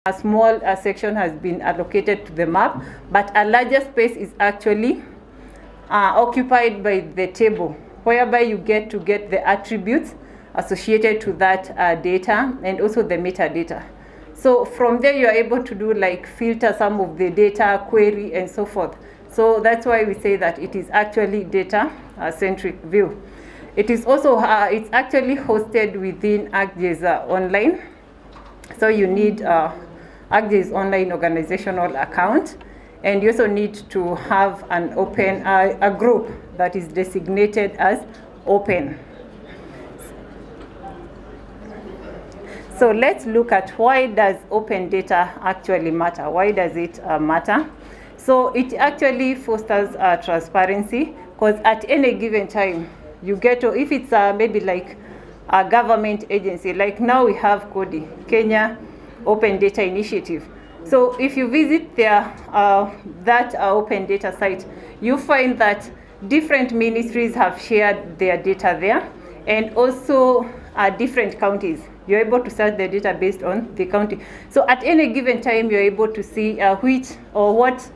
a small section has been allocated to the map, but a larger space is actually occupied by the table, whereby you get the attributes associated to that data and also the metadata. So from there, you are able to do like filter some of the data, query, and so forth. So that's why we say that it is actually data-centric view. It is also, it's actually hosted within ArcGIS Online. So you need ArcGIS Online organizational account, and you also need to have an open, a group that is designated as open. So let's look at why does open data actually matter? Why does it matter? So it actually fosters transparency, because at any given time, you get to, if it's maybe like a government agency, like now we have CODI, Kenya Open Data Initiative. So if you visit their, that open data site, you find that different ministries have shared their data there, and also different counties. You're able to search the data based on the county. So at any given time, you're able to see which or what,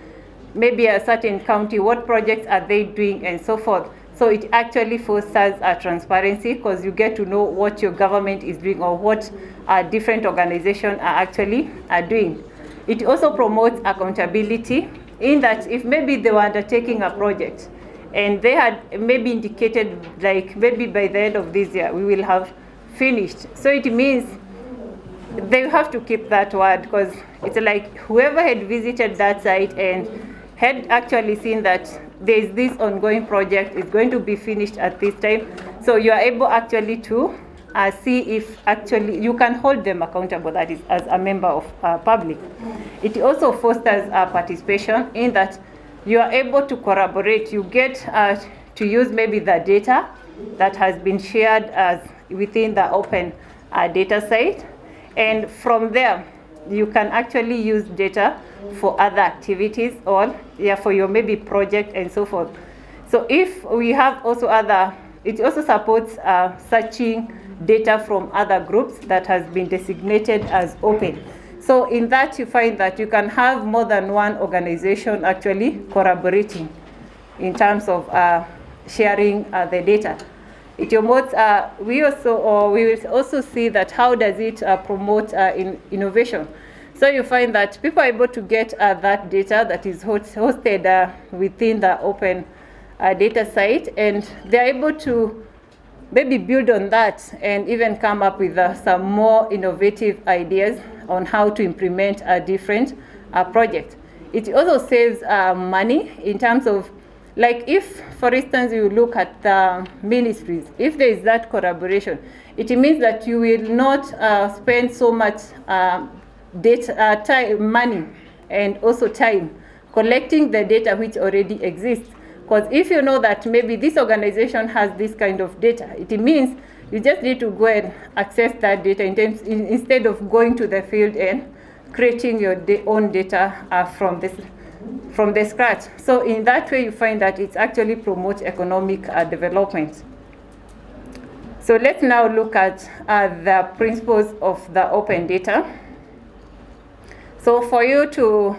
maybe a certain county, what projects are they doing and so forth. So it actually fosters transparency, because you get to know what your government is doing or what different organizations are actually doing. It also promotes accountability, in that if maybe they were undertaking a project and they had maybe indicated like maybe by the end of this year we will have finished. So it means they have to keep that word, because it's like whoever had visited that site and had actually seen that there is this ongoing project, is going to be finished at this time. So you are able actually to see if actually you can hold them accountable, that is as a member of public. It also fosters participation, in that you are able to collaborate. You get to use maybe the data that has been shared as within the open data site, and from there you can actually use data for other activities or for your maybe project and so forth. So if we have also other, it also supports searching data from other groups that has been designated as open. So in that you find that you can have more than one organization actually collaborating in terms of sharing the data. It promotes, we will also see that how does it promote innovation. So you find that people are able to get that data that is hosted within the open data site, and they're able to maybe build on that and even come up with some more innovative ideas on how to implement a different project. It also saves money in terms of, like if, for instance, you look at the ministries, if there is that collaboration, it means that you will not spend so much money and also time collecting the data which already exists. Because if you know that maybe this organization has this kind of data, it means you just need to go and access that data instead of going to the field and creating your own data from the scratch. So in that way, you find that it actually promotes economic development. So let's now look at the principles of the open data. So for you to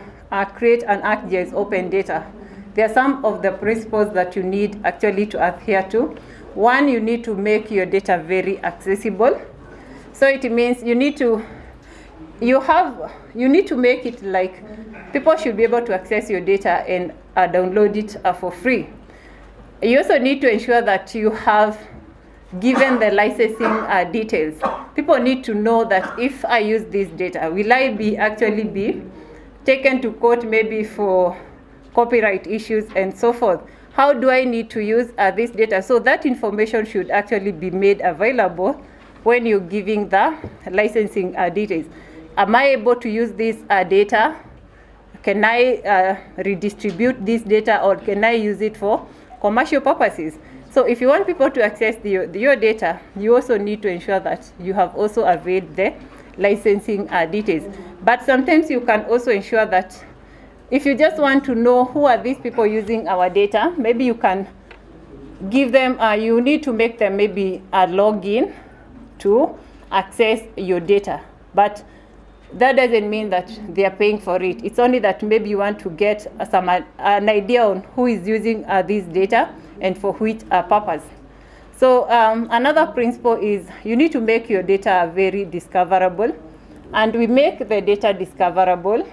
create an ArcGIS open data, there are some of the principles that you need actually to adhere to. One, you need to make your data very accessible. So it means you need to make it like people should be able to access your data and download it for free. You also need to ensure that you have given the licensing details. People need to know that if I use this data, will I actually be taken to court maybe for copyright issues and so forth? How do I need to use this data? So that information should actually be made available when you're giving the licensing details. Am I able to use this data? Can I redistribute this data, or can I use it for commercial purposes? So if you want people to access your data, you also need to ensure that you have also availed the licensing details. But sometimes you can also ensure that if you just want to know who are these people using our data, maybe you can give them, you need to make them maybe a login to access your data. But that doesn't mean that they are paying for it. It's only that maybe you want to get an idea on who is using this data and for which purpose. So another principle is you need to make your data very discoverable. And we make the data discoverable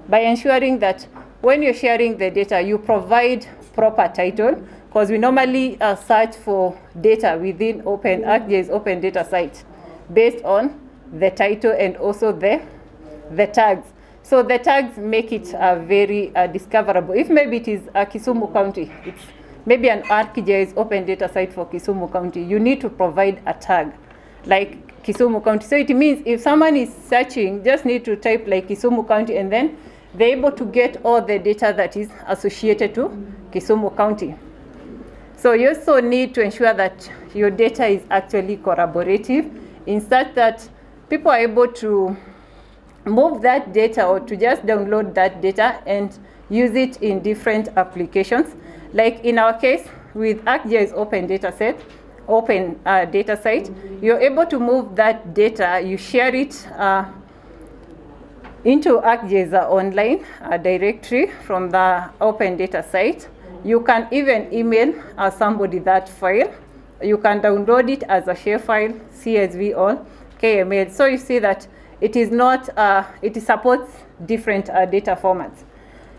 by ensuring that when you're sharing the data, you provide proper title, because we normally search for data within ArcGIS open data site based on the title and also the tags. So the tags make it very discoverable. If maybe it is Kisumu County, it's maybe an ArcGIS open data site for Kisumu County, you need to provide a tag like Kisumu County. So it means if someone is searching, just need to type like Kisumu County, and then they're able to get all the data that is associated to Kisumu County. So you also need to ensure that your data is actually corroborative, in such that people are able to move that data or to just download that data and use it in different applications. Like in our case with ArcGIS open data site, you're able to move that data, you share it into ArcGIS online directory from the open data site. You can even email somebody that file. You can download it as a share file, CSV or KML. So you see that it is not, it supports different data formats.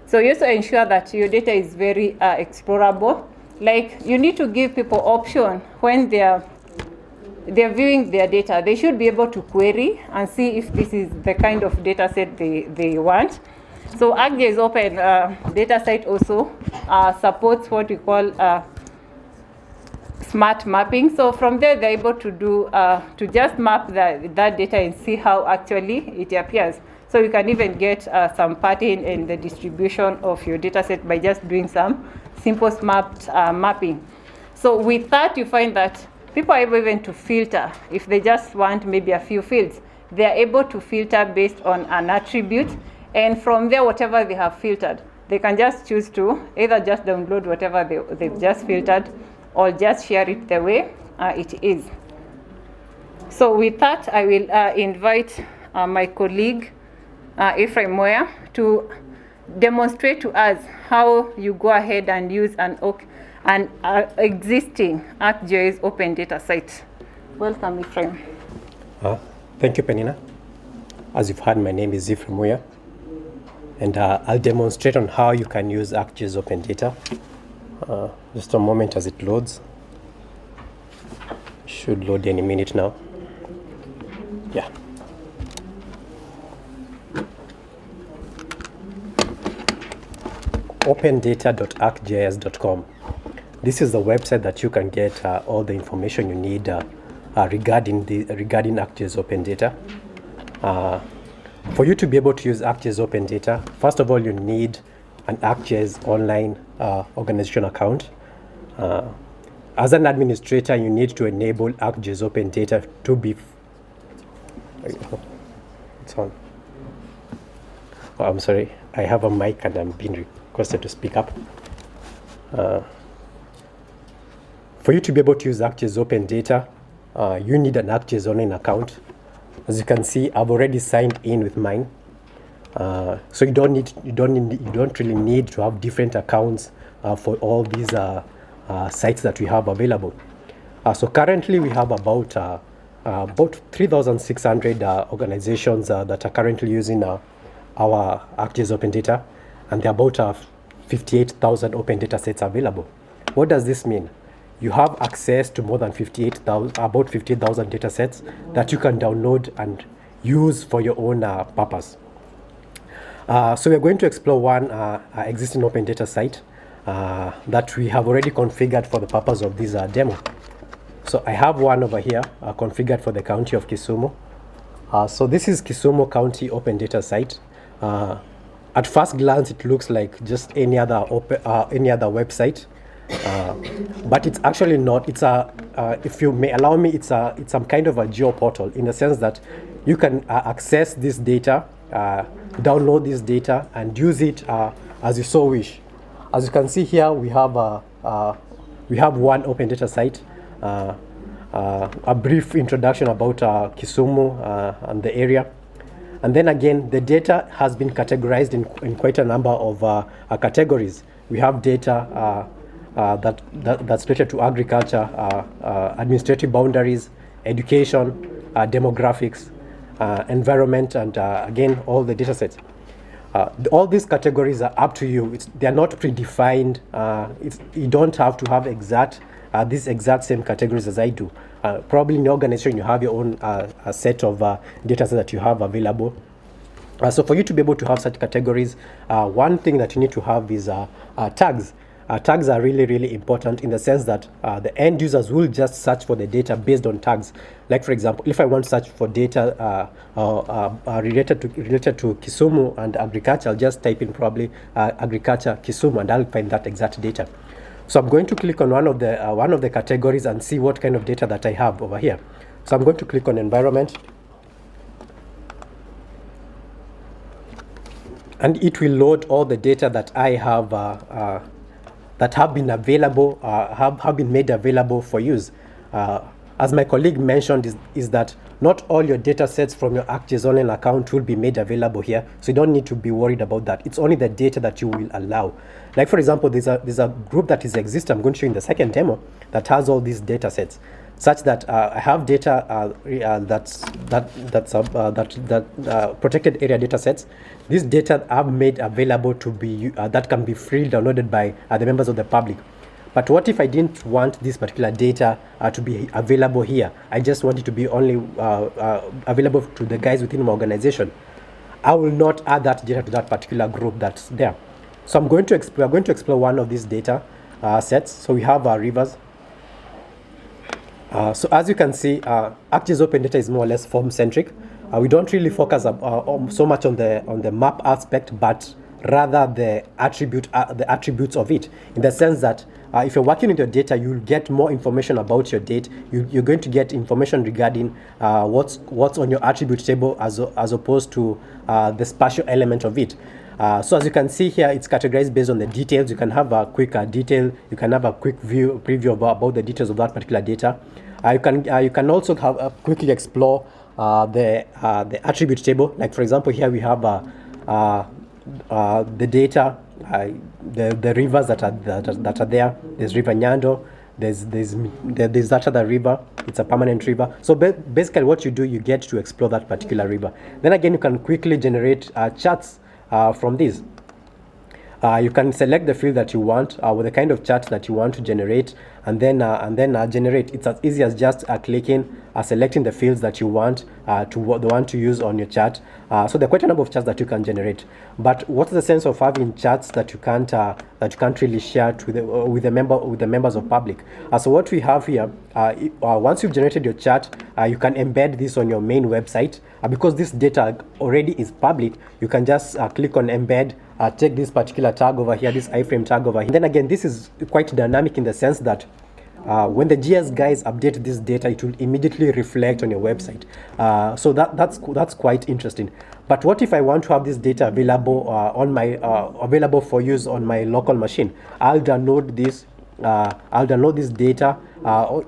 So you also ensure that your data is very explorable. Like you need to give people option when they're viewing their data. They should be able to query and see if this is the kind of data set they want. So ArcGIS open data site also supports what we call smart mapping. So from there, they're able to do to just map that data and see how actually it appears. So you can even get some pattern in the distribution of your data set by just doing some simple smart mapping. So with that, you find that people are able even to filter. If they just want maybe a few fields, they are able to filter based on an attribute. And from there, whatever they have filtered, they can just choose to either just download whatever they've just filtered or just share it the way it is. So with that, I will invite my colleague, Esri Moya, to demonstrate to us how you go ahead and use an existing ArcGIS open data site. Welcome, Esri. Thank you, Penina. As you've heard, my name is Esri Moya, and I'll demonstrate on how you can use ArcGIS open data. Just a moment as it loads. Should load any minute now. Yeah. opendata.arcgis.com. This is the website that you can get all the information you need regarding ArcGIS open data. For you to be able to use ArcGIS open data, first of all, you need an ArcGIS online organization account. As an administrator, you need to enable ArcGIS open data to be. It's on. Oh, I'm sorry. I have a mic and I'm being requested to speak up. For you to be able to use ArcGIS open data, you need an ArcGIS online account. As you can see, I've already signed in with mine. So you don't really need to have different accounts for all these sites that we have available. So currently we have about 3,600 organizations that are currently using our ArcGIS open data, and there are about 58,000 open data sets available. What does this mean? You have access to more than about 50,000 data sets that you can download and use for your own purpose. So we're going to explore one existing open data site that we have already configured for the purpose of this demo. So I have one over here configured for the county of Kisumu. So this is Kisumu County open data site. At first glance, it looks like just any other website, but it's actually not. It's if you may allow me, it's some kind of a geo portal, in the sense that you can access this data, download this data, and use it as you so wish. As you can see here, we have one open data site. A brief introduction about Kisumu and the area. And then again, the data has been categorized in quite a number of categories. We have data that's related to agriculture, administrative boundaries, education, demographics, environment, and again, all the data sets. All these categories are up to you. They are not predefined. You don't have to have these exact same categories as I do. Probably in your organization, you have your own set of data sets that you have available. So for you to be able to have such categories, one thing that you need to have is tags. Tags are really, really important in the sense that the end users will just search for the data based on tags. Like, for example, if I want to search for data related to Kisumu and agriculture, I'll just type in probably agriculture Kisumu, and I'll find that exact data. So I'm going to click on one of the categories and see what kind of data that I have over here. So I'm going to click on environment, and it will load all the data that I have that have been available, have been made available for use. As my colleague mentioned, is that not all your data sets from your ArcGIS online account will be made available here, so you don't need to be worried about that. It's only the data that you will allow. Like, for example, there's a group that is existing, I'm going to show you in the second demo, that has all these data sets, such that I have data that's protected area data sets. These data are made available to be that can be freely downloaded by the members of the public. But what if I didn't want this particular data to be available here? I just want it to be only available to the guys within my organization. I will not add that data to that particular group that's there. So we're going to explore one of these data sets. So we have our rivers. So as you can see, ArcGIS Open Data is more or less form-centric. We don't really focus so much on the map aspect, but rather the attributes of it, in the sense that if you're working with your data, you'll get more information about your data. You're going to get information regarding what's on your attribute table as opposed to the spatial element of it. So as you can see here, it's categorized based on the details. You can have a quick detail. You can have a quick preview about the details of that particular data. You can also quickly explore the attribute table. Like, for example, here we have the data, the rivers that are there. There's River Nyando. There's that other river. It's a permanent river. So basically, what you do, you get to explore that particular river. Then again, you can quickly generate charts from these. You can select the field that you want with the kind of chart that you want to generate, and then generate. It's as easy as just clicking, selecting the fields that you want to use on your chart. So there are quite a number of charts that you can generate. But what's the sense of having charts that you can't really share with the members of public? So what we have here, once you've generated your chart, you can embed this on your main website. Because this data already is public, you can just click on embed. Take this particular tag over here, this iframe tag over here. And then again, this is quite dynamic in the sense that when the GS guys update this data, it will immediately reflect on your website. So that's quite interesting. But what if I want to have this data available available for use on my local machine? I'll download this data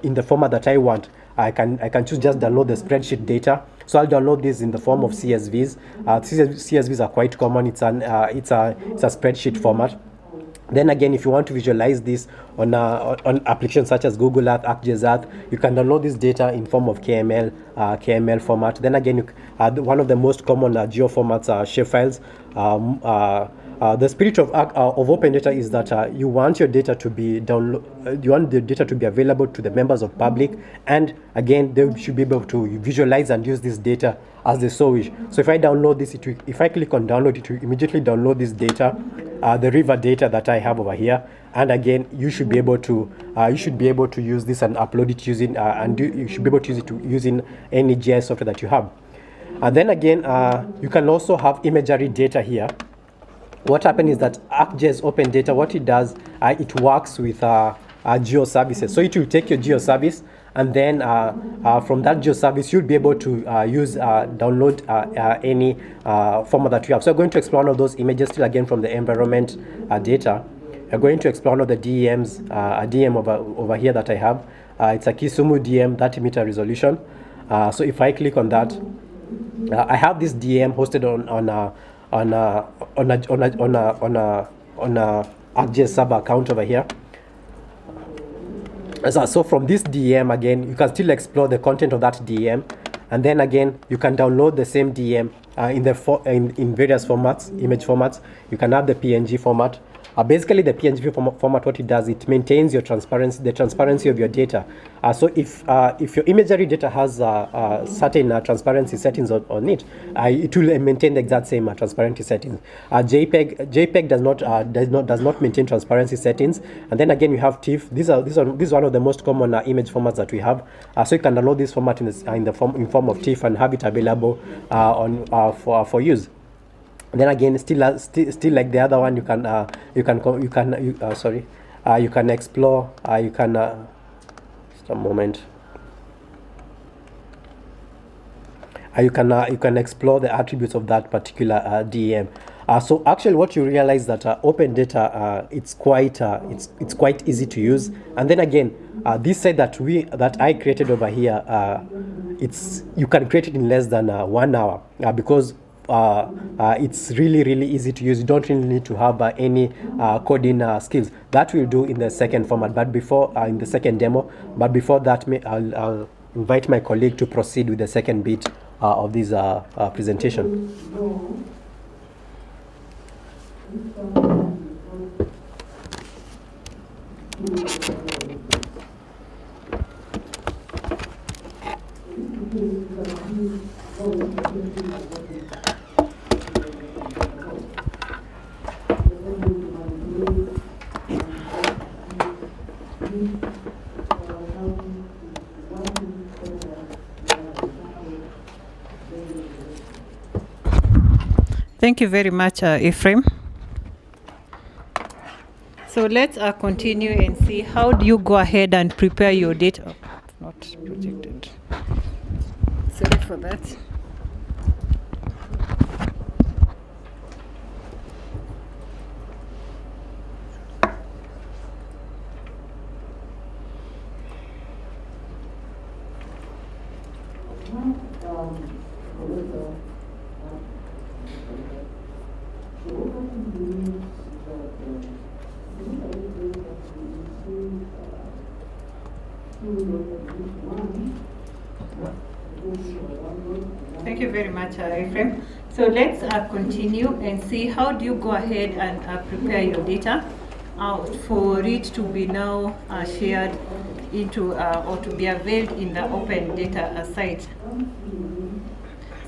in the format that I want. I can choose just download the spreadsheet data. So I'll download this in the form of CSVs. CSVs are quite common. It's a spreadsheet format. Then again, if you want to visualize this on applications such as Google Earth, ArcGIS Earth, you can download this data in form of KML format. Then again, one of the most common geo formats are shapefiles. The spirit of open data is that you want your data to be you want the data to be available to the members of public, and again, they should be able to visualize and use this data as they so wish. So if I download this, if I click on download, it will immediately download this data, the river data that I have over here. And again, you should be able to use this and upload it using you should be able to use it using any GIS software that you have. And then again, you can also have imagery data here. What happens is that ArcGIS Open Data, what it does, it works with geo services. So it will take your geo service, and then from that geo service, you'll be able to download any format that you have. So I'm going to explore one of those images still again from the environment data. I'm going to explore one of the DMs, a DM over here that I have. It's a Kisumu DM, 30-meter resolution. So if I click on that, I have this DM hosted on a ArcGIS server account over here. So from this DM, again, you can still explore the content of that DM, and then again you can download the same DM in various formats, image formats. You can have the PNG format. Basically, the PNG format, what it does, it maintains your transparency, the transparency of your data. So if your imagery data has certain transparency settings on it, it will maintain the exact same transparency settings. JPEG does not maintain transparency settings. And then again, you have TIFF. This is one of the most common image formats that we have. So you can download this format in form of TIFF and have it available for use. Then again, still like the other one, you can explore. Just a moment. You can explore the attributes of that particular DM. So actually, what you realize that open data, it's quite easy to use. And then again, this site that I created over here, you can create it in less than 1 hour because it's really easy to use. You don't really need to have any coding skills. That we'll do in the second format, but before in the second demo. But before that, I'll invite my colleague to proceed with the second bit of this presentation. Thank you very much, Ephraim. So let's continue and see how do you go ahead and prepare your data. Not projected. Sorry for that. Thank you very much, Ephraim. So let's continue and see how do you go ahead and prepare your data for it to be now shared into or to be availed in the open data site.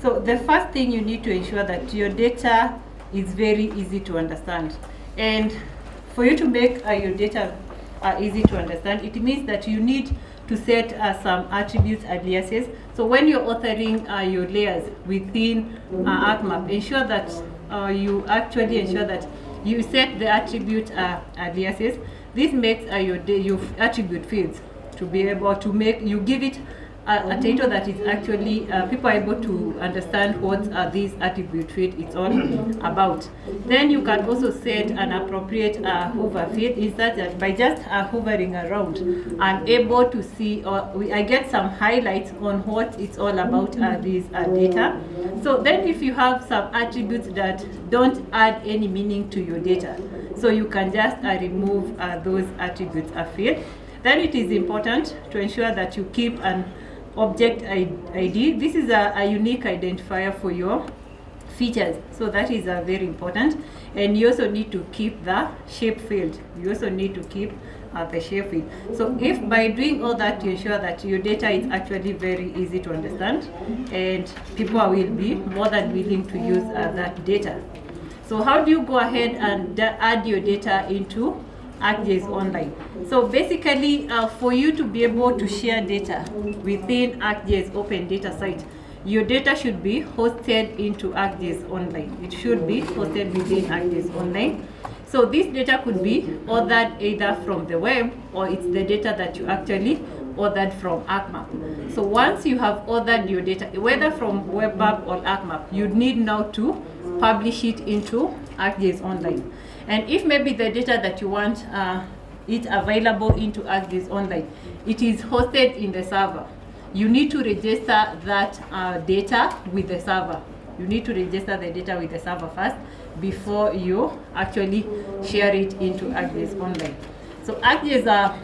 So the first thing you need to ensure that your data is very easy to understand. And for you to make your data easy to understand, it means that you need to set some attributes aliases. So when you're authoring your layers within ArcMap, ensure that you actually ensure that you set the attribute aliases. This makes your attribute fields to be able to make, you give it a title that is actually, people are able to understand what this attribute field is all about. Then you can also set an appropriate hover field. Is that by just hovering around, I'm able to see, I get some highlights on what it's all about this data. So then if you have some attributes that don't add any meaning to your data, so you can just remove those attributes field. Then it is important to ensure that you keep an object ID. This is a unique identifier for your features, so that is very important. And you also need to keep the shape field. You also need to keep the shape field. So if by doing all that, you ensure that your data is actually very easy to understand, and people will be more than willing to use that data. So how do you go ahead and add your data into ArcGIS Online? So basically, for you to be able to share data within ArcGIS Open Data Site, your data should be hosted into ArcGIS Online. It should be hosted within ArcGIS Online. So this data could be authored either from the web, or it's the data that you actually authored from ArcMap. So once you have authored your data, whether from WebApp or ArcMap, you need now to publish it into ArcGIS Online. And if maybe the data that you want it available into ArcGIS Online, it is hosted in the server, you need to register that data with the server. You need to register the data with the server first before you actually share it into ArcGIS Online. So ArcGIS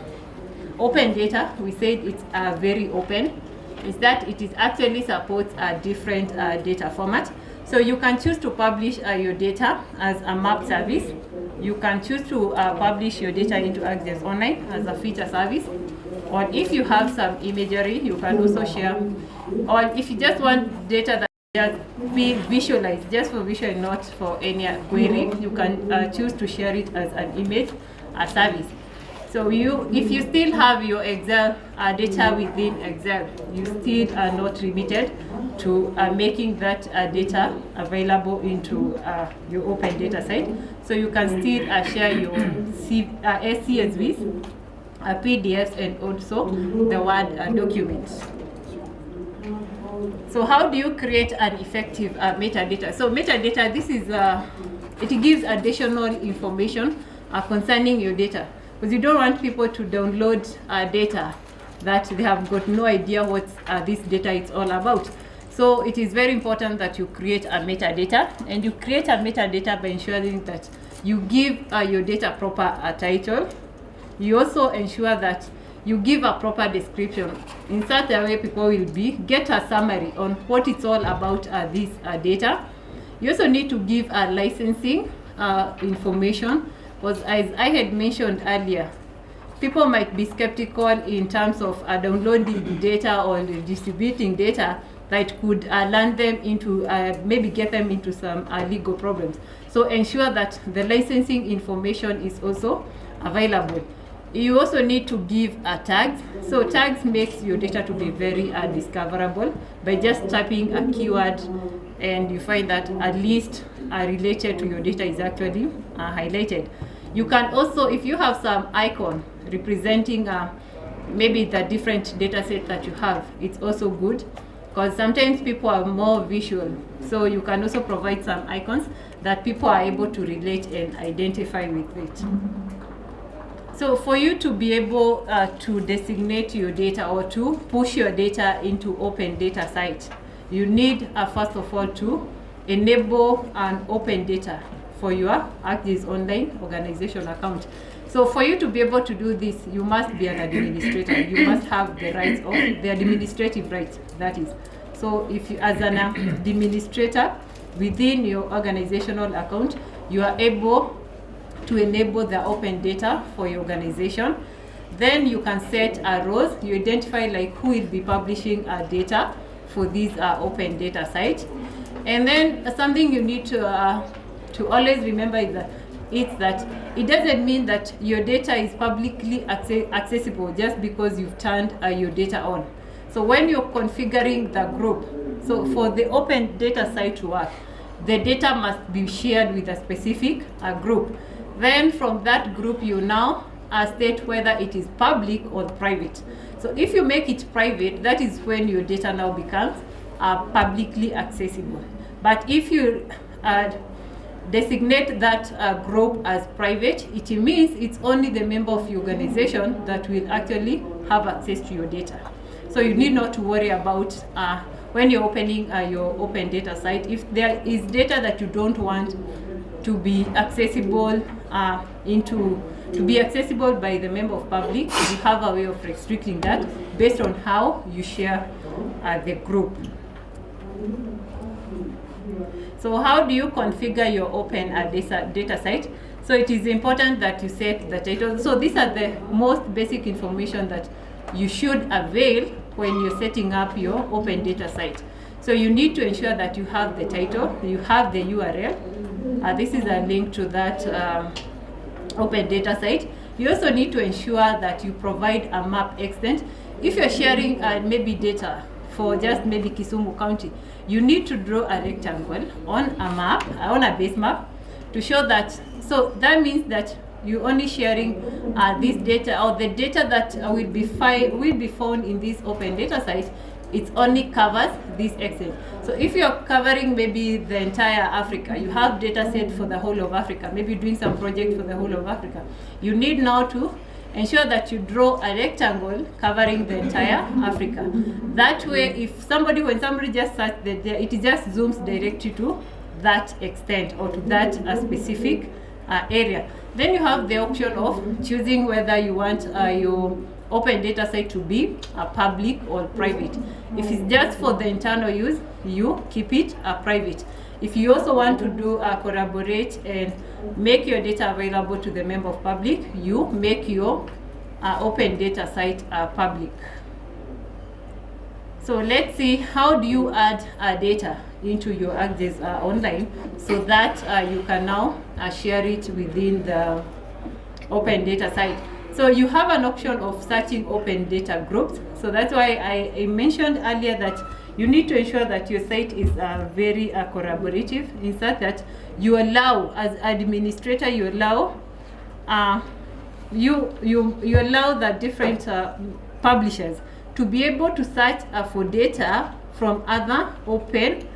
open data, we said it's very open, is that it is actually supports a different data format. So you can choose to publish your data as a map service. You can choose to publish your data into ArcGIS Online as a feature service. Or if you have some imagery, you can also share. Or if you just want data that just be visualized, just for visual, not for any query, you can choose to share it as an image service. So if you still have your Excel data within Excel, you still are not limited to making that data available into your open data site. So you can still share your CSVs, PDFs, and also the Word documents. So how do you create an effective metadata? So metadata, this is it gives additional information concerning your data, because you don't want people to download data that they have got no idea what this data is all about. So it is very important that you create a metadata, and you create a metadata by ensuring that you give your data proper title. You also ensure that you give a proper description. In such a way, people will get a summary on what it's all about this data. You also need to give a licensing information, because as I had mentioned earlier, people might be skeptical in terms of downloading data or distributing data that could land them into, maybe get them into some legal problems. So ensure that the licensing information is also available. You also need to give tags. So tags makes your data to be very discoverable by just typing a keyword, and you find that at least related to your data is actually highlighted. You can also, if you have some icon representing maybe the different data set that you have, it's also good, because sometimes people are more visual. So you can also provide some icons that people are able to relate and identify with it. So for you to be able to designate your data or to push your data into open data site, you need first of all to enable an open data for your ArcGIS Online organization account. So for you to be able to do this, you must be an administrator. You must have the rights of the administrative rights, that is. So if you, as an administrator within your organizational account, you are able to enable the open data for your organization. Then you can set roles. You identify like who will be publishing data for this open data site. And then something you need to always remember is that it doesn't mean that your data is publicly accessible just because you've turned your data on. So when you're configuring the group, so for the open data site to work, the data must be shared with a specific group. Then from that group, you now state whether it is public or private. So if you make it private, that is when your data now becomes publicly accessible. But if you designate that group as private, it means it's only the member of your organization that will actually have access to your data. So you need not to worry about when you're opening your open data site, if there is data that you don't want to be accessible to be accessible by the member of public, you have a way of restricting that based on how you share the group. So how do you configure your open data site? So it is important that you set the title. So these are the most basic information that you should avail when you're setting up your open data site. So you need to ensure that you have the title, you have the URL. This is a link to that open data site. You also need to ensure that you provide a map extent. If you're sharing maybe data for just maybe Kisumu County, you need to draw a rectangle on a map, on a base map, to show that. So that means that you're only sharing this data, or the data that will be found in this open data site. It only covers this extent. So if you're covering maybe the entire Africa, you have data set for the whole of Africa, maybe doing some project for the whole of Africa, you need now to ensure that you draw a rectangle covering the entire Africa. That way, when somebody just searches the data, it just zooms directly to that extent or to that specific area. Then you have the option of choosing whether you want your open data site to be public or private. If it's just for the internal use, you keep it private. If you also want to do collaborate and make your data available to the member of public, you make your open data site public. So let's see, how do you add data into your ArcGIS Online so that you can now share it within the open data site. So you have an option of searching open data groups. So that's why I mentioned earlier that you need to ensure that your site is very collaborative, in such that you allow, as administrator, you allow you allow the different publishers to be able to search for data from other open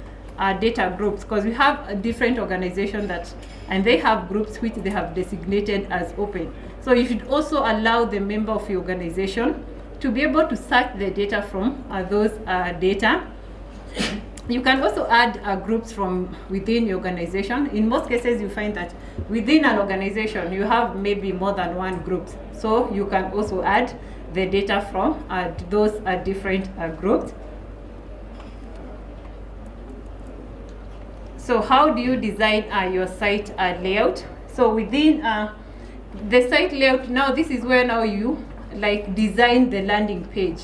data groups, because we have different organizations and they have groups which they have designated as open. So you should also allow the member of your organization to be able to search the data from those data. You can also add groups from within your organization. In most cases, you find that within an organization, you have maybe more than one group. So you can also add the data from those different groups. So how do you design your site layout? So within the site layout, now this is where now you design the landing page.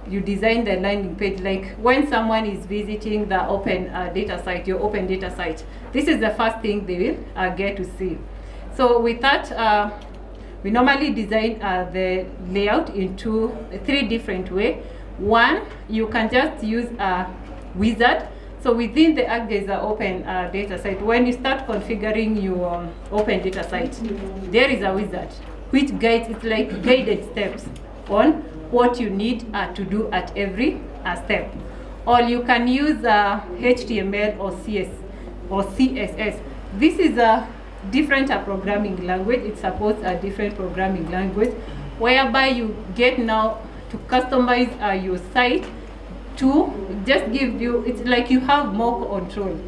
You design the landing page, like when someone is visiting the open data site, your open data site, this is the first thing they will get to see. So with that, we normally design the layout into 3 different ways. One, you can just use a wizard. So within the ArcGIS open data site, when you start configuring your open data site, there is a wizard which guides, it's like guided steps on what you need to do at every step. Or you can use HTML or CSS. This is a different programming language. It supports a different programming language, whereby you get now to customize your site to just give you, it's like you have more control.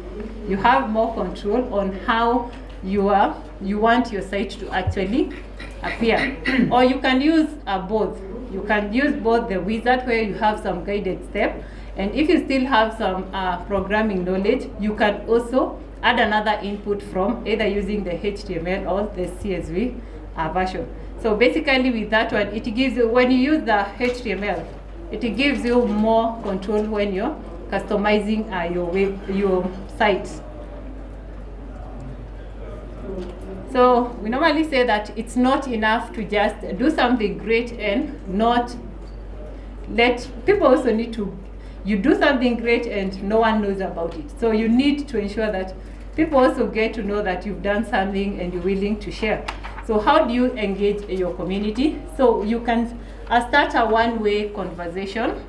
You have more control on how you want your site to actually appear. Or you can use both. You can use both the wizard, where you have some guided step, and if you still have some programming knowledge, you can also add another input from either using the HTML or the CSV version. So basically with that one, it gives you, when you use the HTML, it gives you more control when you're customizing your site. So we normally say that it's not enough to just do something great and not let people also need to, you do something great and no one knows about it. So you need to ensure that people also get to know that you've done something and you're willing to share. So how do you engage your community? So you can start a one-way conversation.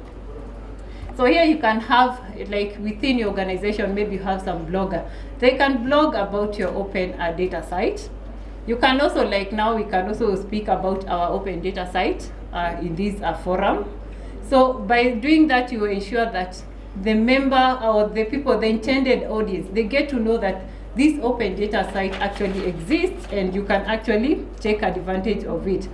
So here you can have, like within your organization, maybe you have some blogger. They can blog about your open data site. You can also, like now, we can also speak about our open data site in this forum. So by doing that, you ensure that the member or the people, the intended audience, they get to know that this open data site actually exists and you can actually take advantage of it.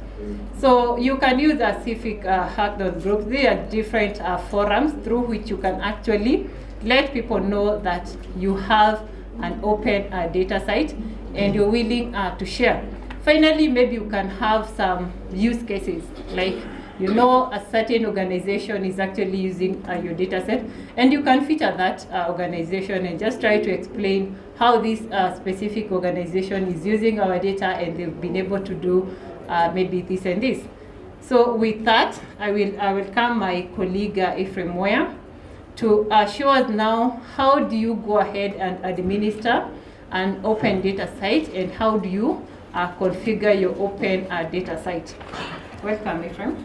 So you can use a civic hackathon group. There are different forums through which you can actually let people know that you have an open data site and you're willing to share. Finally, maybe you can have some use cases, like you know a certain organization is actually using your data set, and you can feature that organization and just try to explain how this specific organization is using our data and they've been able to do maybe this and this. So with that, I will welcome my colleague Ephraim Moya to show us now how do you go ahead and administer an open data site and how do you configure your open data site. Welcome, Ephraim.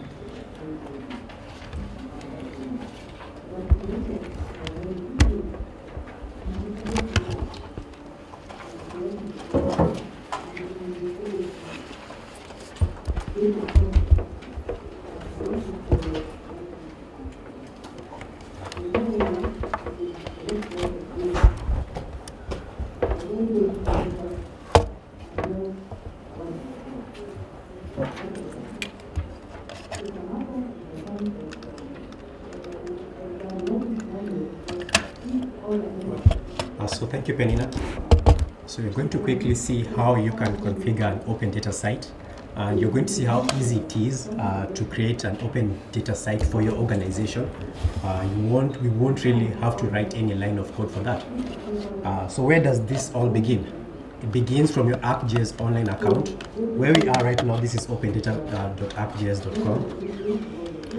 So thank you, Penina. So we're going to quickly see how you can configure an open data site. And you're going to see how easy it is to create an open data site for your organization. We won't really have to write any line of code for that. So where does this all begin? It begins from your ArcGIS online account. Where we are right now, this is opendata.arcgis.com.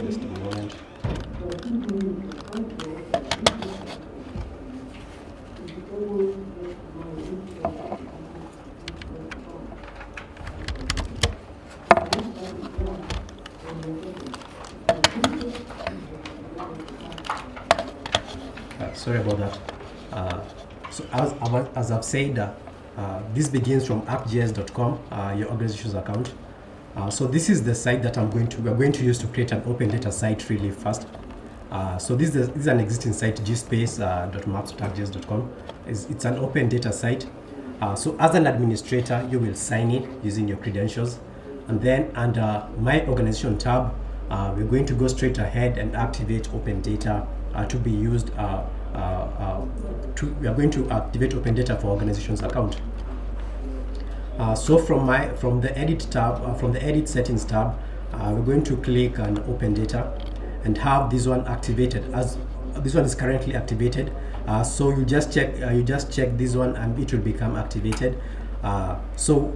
Just a moment. Sorry about that. So as I've said, this begins from arcgis.com, your organization's account. So this is the site that we're going to use to create an open data site really fast. So this is an existing site, gspace.maps.arcgis.com. It's an open data site. So as an administrator, you will sign in using your credentials. And then under My Organization tab, we're going to go straight ahead and activate open data to be used. We are going to activate open data for organization's account. So from the edit tab, from the edit settings tab, we're going to click on open data and have this one activated, as this one is currently activated. So you just check this one and it will become activated. So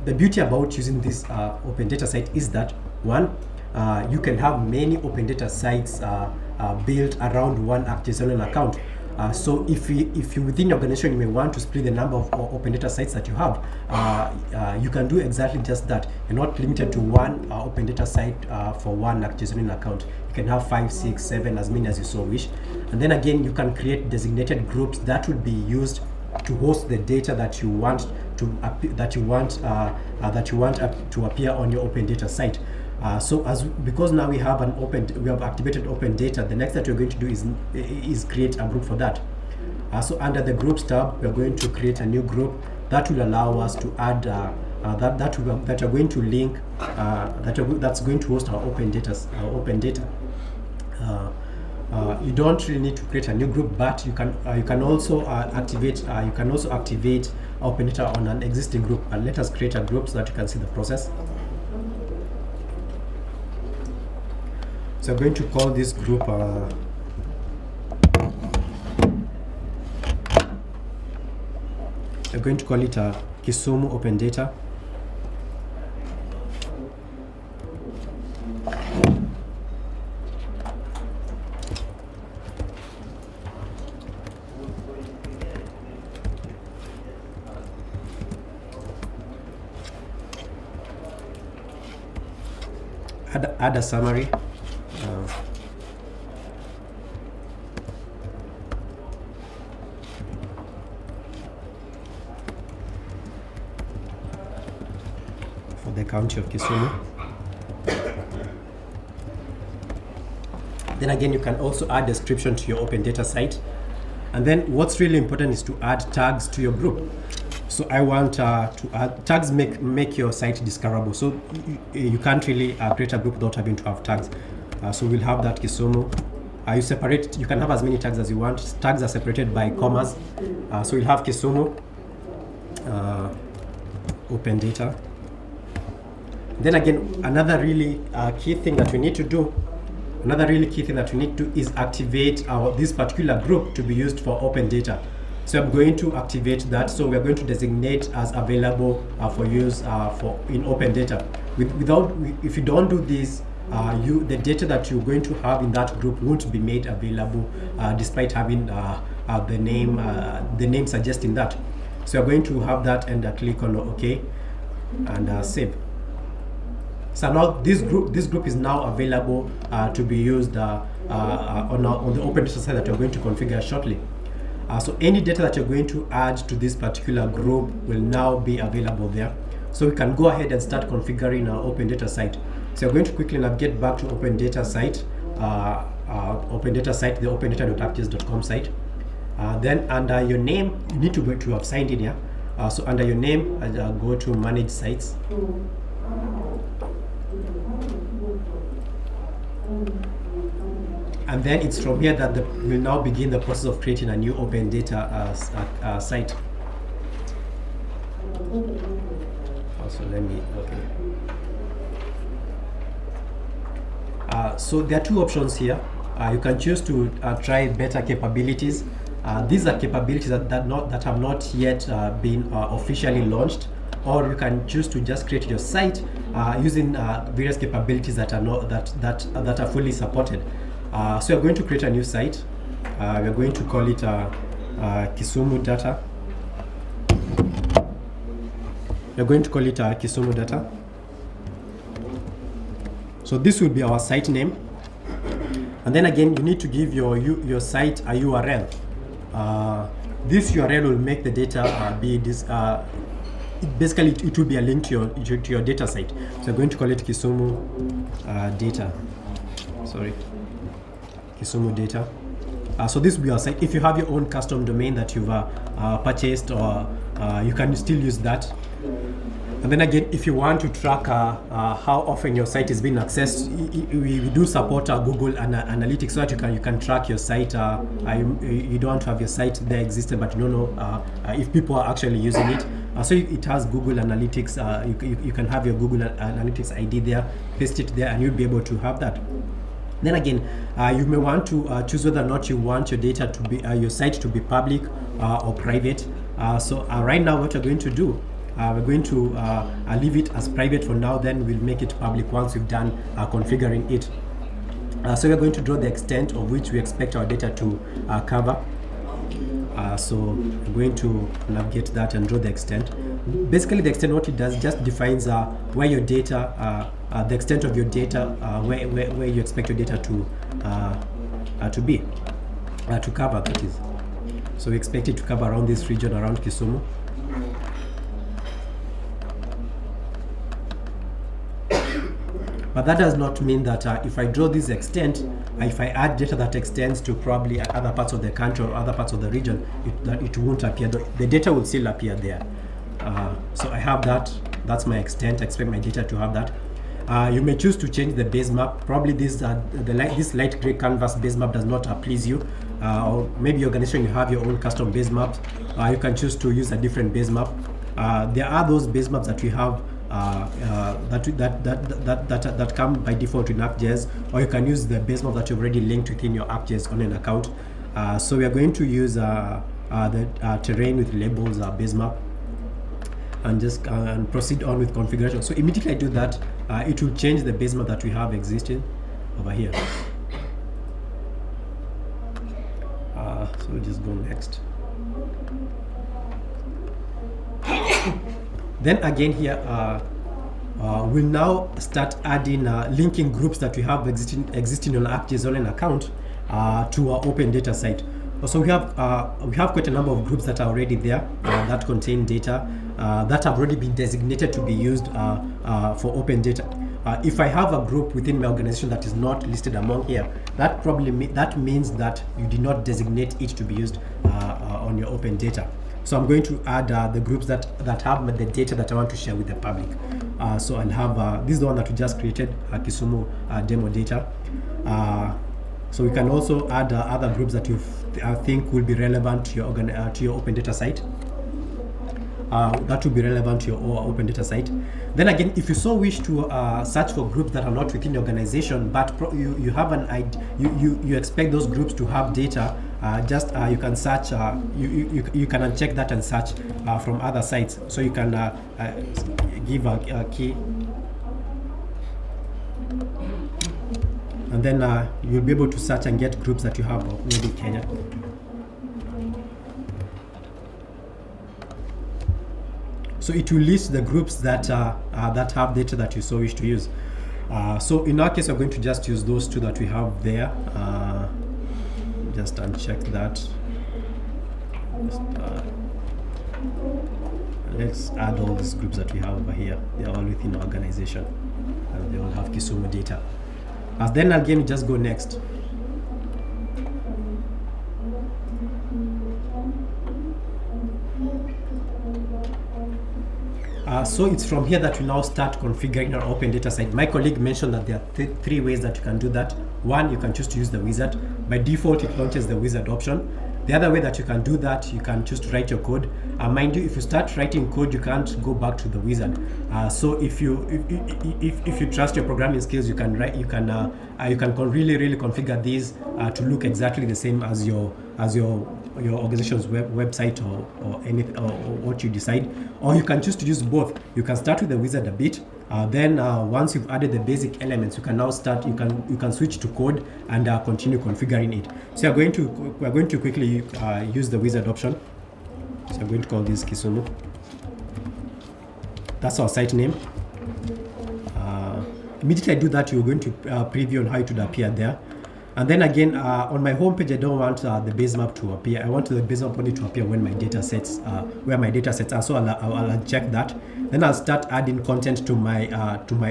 the beauty about using this open data site is that one, you can have many open data sites built around one ArcGIS online account. So if you within your organization, you may want to split the number of open data sites that you have, you can do exactly just that. You're not limited to one open data site for one ArcGIS online account. You can have 5, 6, 7, as many as you so wish. And then again, you can create designated groups that would be used to host the data that you want to appear on your open data site. Because now we have activated open data, the next that we're going to do is create a group for that. So under the groups tab, we're going to create a new group that will allow us to add that are going to link that's going to host our open data. You don't really need to create a new group, but you can also activate open data on an existing group. And let us create a group so that you can see the process. So I'm going to call this group we're going to call it Kisumu Open Data. Add a summary. For the county of Kisumu. Then again, you can also add description to your open data site. And then what's really important is to add tags to your group. So I want to add tags, make your site discoverable. So you can't really create a group without having to have tags. So we'll have that Kisumu. You can have as many tags as you want. Tags are separated by commas. So we'll have Kisumu, open data. Then again, another really key thing that we need to do is activate this particular group to be used for open data. So I'm going to activate that. So we're going to designate as available for use in open data. If you don't do this, the data that you're going to have in that group won't be made available, despite having the name suggesting that. So we're going to have that and click on OK and save. So now this group is now available to be used on the open data site that we're going to configure shortly. So any data that you're going to add to this particular group will now be available there. So we can go ahead and start configuring our open data site. So we're going to quickly navigate back to open data site, the opendata.arcgis.com site. Then under your name, you need to have signed in here. So under your name, go to manage sites. and then it's from here that we'll now begin the process of creating a new open data site. Also, let me, okay. So there are two options here. You can choose to try better capabilities. These are capabilities that have not yet been officially launched, or you can choose to just create your site using various capabilities that are not that are fully supported. So you're going to create a new site. We're going to call it Kisumu Data. We're going to call it Kisumu Data. So this will be our site name. And then again, you need to give your site a URL. This URL will make the data be this. Basically, it will be a link to your data site. So I'm going to call it Kisumu Data. Sorry, Kisumu Data. So this will be our site. If you have your own custom domain that you've purchased, or you can still use that. And then again, if you want to track how often your site is being accessed, we do support Google Analytics, so that you can track your site. You don't want to have your site there existing, but you don't know if people are actually using it. So it has Google Analytics. You can have your Google Analytics ID there, paste it there, and you'll be able to have that. Then again, you may want to choose whether or not you want your data to be your site to be public or private. So right now, what we're going to do, we're going to leave it as private for now, then we'll make it public once we've done configuring it. So we're going to draw the extent of which we expect our data to cover. So we're going to navigate that and draw the extent. Basically, the extent, what it does, just defines where your data, the extent of your data, where you expect your data to be, to cover, that is. So we expect it to cover around this region, around Kisumu. But that does not mean that if I draw this extent, if I add data that extends to probably other parts of the country or other parts of the region, it won't appear. The data will still appear there. So I have that. That's my extent. I expect my data to have that. You may choose to change the base map. Probably this light gray canvas base map does not please you, or maybe your organization, you have your own custom base maps. You can choose to use a different base map. There are those base maps that we have that come by default in ArcGIS, or you can use the base map that you've already linked within your ArcGIS on an account. So we are going to use the terrain with labels base map, and just proceed on with configuration. So immediately I do that, it will change the base map that we have existing over here. So we'll just go next. Then again here, we'll now start adding linking groups that we have existing on ArcGIS on an account to our open data site. So we have quite a number of groups that are already there that contain data that have already been designated to be used for open data. If I have a group within my organization that is not listed among here, that means that you did not designate it to be used on your open data. So I'm going to add the groups that have the data that I want to share with the public. So I'll have this is the one that we just created, Kisumu demo data. So we can also add other groups that you think will be relevant to your open data site. That will be relevant to your open data site. Then again, if you so wish to search for groups that are not within your organization, but you have an idea, you expect those groups to have data, you can search, you can uncheck that and search from other sites. So you can give a key, and then you'll be able to search and get groups that you have, maybe Kenya. So it will list the groups that have data that you so wish to use. So in our case, we're going to just use those two that we have there. Just uncheck that. Let's add all these groups that we have over here. They're all within our organization, and they all have Kisumu data. Then again, just go next. So it's from here that we now start configuring our open data site. My colleague mentioned that there are three ways that you can do that. One, you can choose to use the wizard. By default, it launches the wizard option. The other way that you can do that, you can choose to write your code. Mind you, if you start writing code, you can't go back to the wizard. So if you trust your programming skills, you can really configure these to look exactly the same as your organization's website or anything or what you decide. Or you can choose to use both. You can start with the wizard a bit. Then once you've added the basic elements, you can now start. You can switch to code and continue configuring it. So we're going to quickly use the wizard option. So I'm going to call this Kisumu. That's our site name. Immediately I do that, you're going to preview on how it would appear there. And then again, on my home page, I don't want the base map to appear. I want the base map only to appear when my data sets, where my data sets are. So I'll check that. Then I'll start adding content to my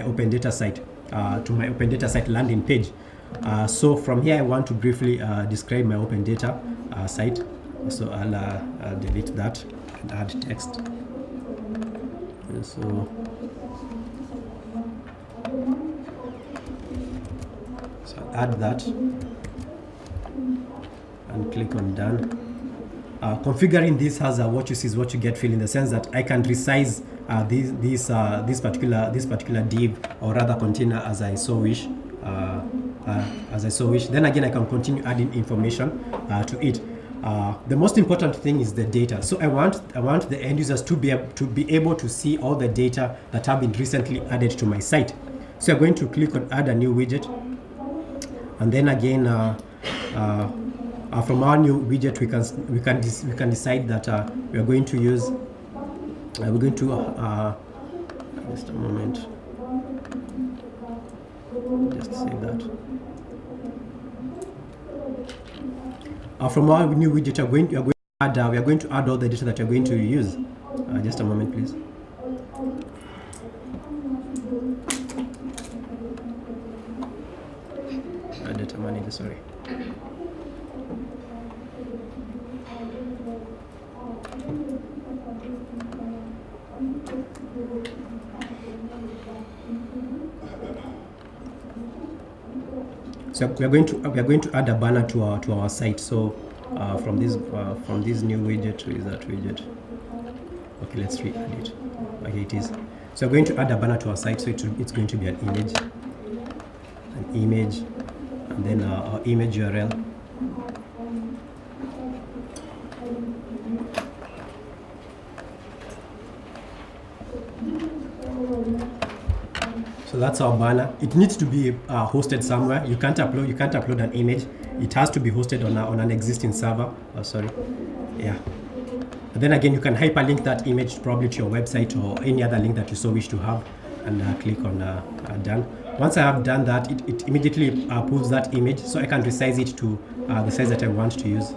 open data site, landing page. So from here, I want to briefly describe my open data site. So I'll delete that and add text. And so I'll add that and click on done. Configuring this has a what you see is what you get feel, in the sense that I can resize this particular div, or rather container, as I so wish. Then again, I can continue adding information to it. The most important thing is the data. So I want the end users to be able to see all the data that have been recently added to my site. So I'm going to click on add a new widget, and then again from our new widget we can decide that we are going to use just a moment, just save that. From our new widget, we are going to add all the data that you're going to use. Just a moment, please. Data manager, sorry. So we are going to add a banner to our site. So from this new widget, where is that widget? Okay, let's re-add it. Okay, it is. So we're going to add a banner to our site. So it's going to be an image, and then our image URL. So that's our banner. It needs to be hosted somewhere. You can't upload an image. It has to be hosted on an existing server. Oh, sorry. Yeah. And then again, you can hyperlink that image probably to your website or any other link that you so wish to have, and click on done. Once I have done that, it immediately pulls that image, so I can resize it to the size that I want to use.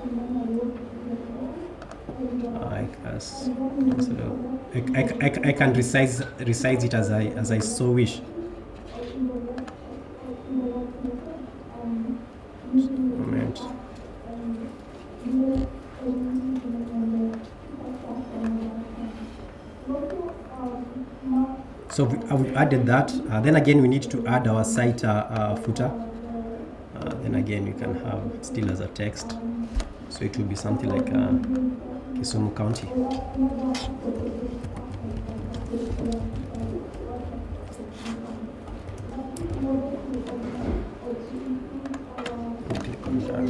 I can resize it as I so wish. Moment. So I've added that. Then again, we need to add our site footer. Then again, you can have it still as a text. So it will be something like Kisumu County. Click on done.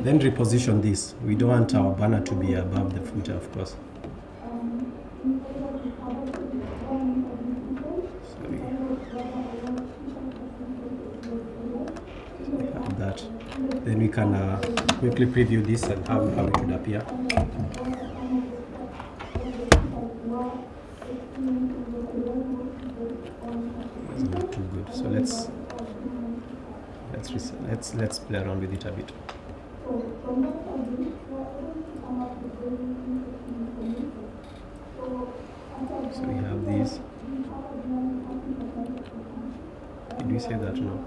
Then reposition this. We don't want our banner to be above the footer, of course. That. Then we can quickly preview this and how it would appear. It's not too good. So let's play around with it a bit. So we have these. Did we say that? No.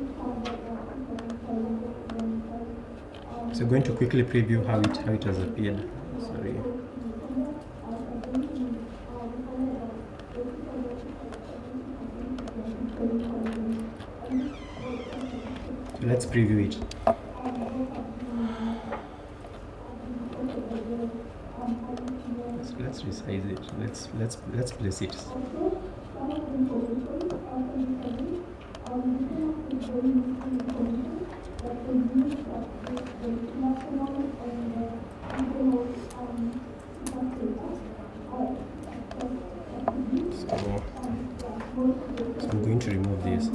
So going to quickly preview how it has appeared. Sorry. let's preview it. Let's resize it. Let's place it. So I'm going to remove this.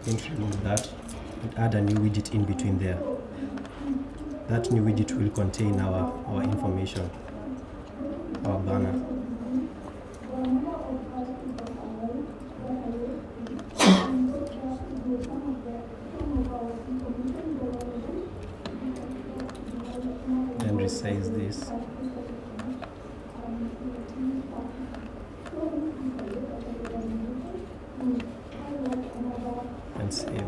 Going to remove that and add a new widget in between there. That new widget will contain our information, our banner. Then resize this. And save.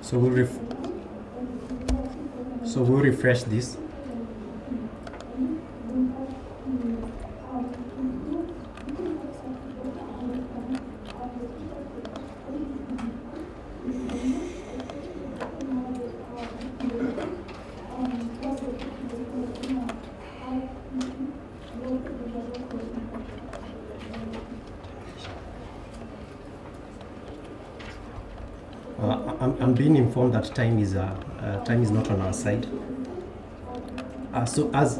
So we'll refresh this. I'm being informed that time is not on our side. So as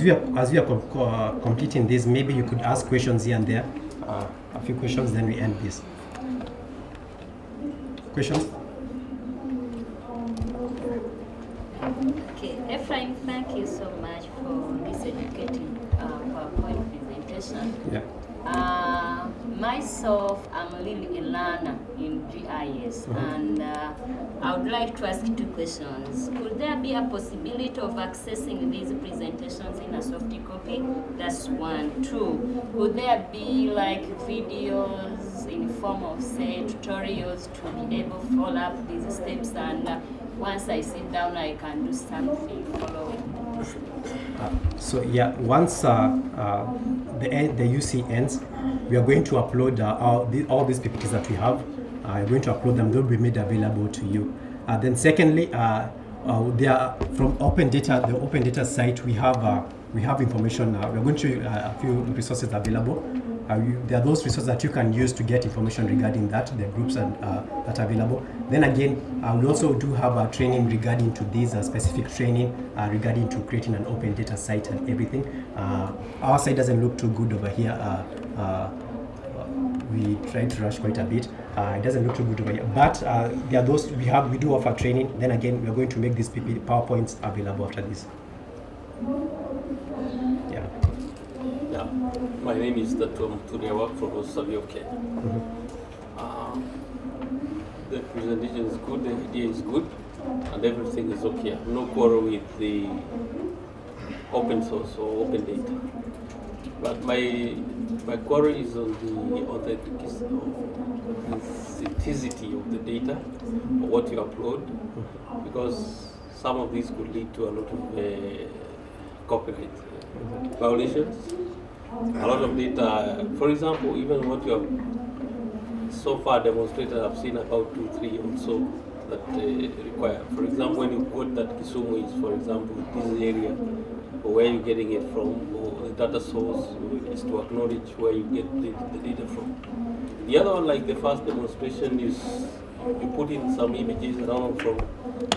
we are completing this, maybe you could ask questions here and there, a few questions, then we end this. Questions? Okay, Ephraim, thank you so much for this educating PowerPoint presentation. Yeah. Myself, I'm really a learner in GIS, and I would like to ask 2 questions. Could there be a possibility of accessing these presentations in a soft copy? That's 1. 2, could there be like videos in form of, say, tutorials to be able to follow up these steps, and once I sit down, I can do something following? So yeah, once the UC ends, we are going to upload all these PPTs that we have. We're going to upload them. They'll be made available to you. Then secondly, they are from Open Data, the Open Data site. We have information. We're going to a few resources available. There are those resources that you can use to get information regarding that, the groups that are available. Then again, we also do have a training regarding to this specific training regarding to creating an open data site and everything. Our site doesn't look too good over here. We tried to rush quite a bit. It doesn't look too good over here. But there are those we do offer training. Then again, we are going to make these PowerPoints available after this. Yeah. Yeah, my name is Datum Turi. I work for Savioke. The presentation is good, the idea is good, and everything is okay. I have no quarrel with the open source or open data. But my quarrel is on the authenticity of the data, or what you upload, because some of these could lead to a lot of copyright violations. A lot of data, for example, even what you have so far demonstrated, I've seen about 2, 3 also that require. For example, when you quote that Kisumu is, for example, this area, or where you're getting it from, or the data source is to acknowledge where you get the data from. The other one, like the first demonstration, is you put in some images around from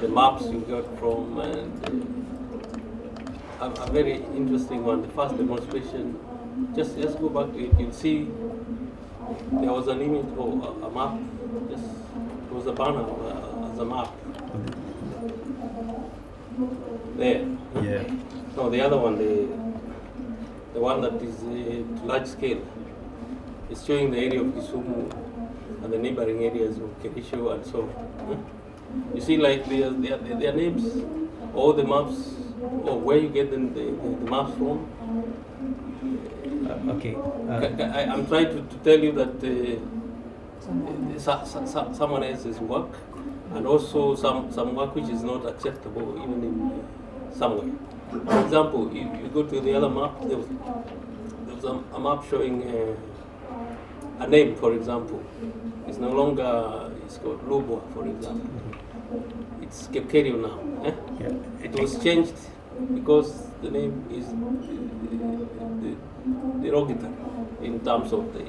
the maps you got from, and a very interesting one. The first demonstration, just go back to it, you'll see there was an image or a map, just it was a banner as a map. There. Yeah. No, the other one, the one that is large scale, is showing the area of Kisumu and the neighboring areas of Kerisho and so on. You see, like their names, all the maps, or where you get the maps from. Okay. I'm trying to tell you that someone else's work, and also some work which is not acceptable even in some way. For example, you go to the other map, there was a map showing a name, for example. It's no longer, it's called Lubwa, for example. It's Kepkerio now. Eh? Yeah. It was changed because the name is derogatory in terms of the,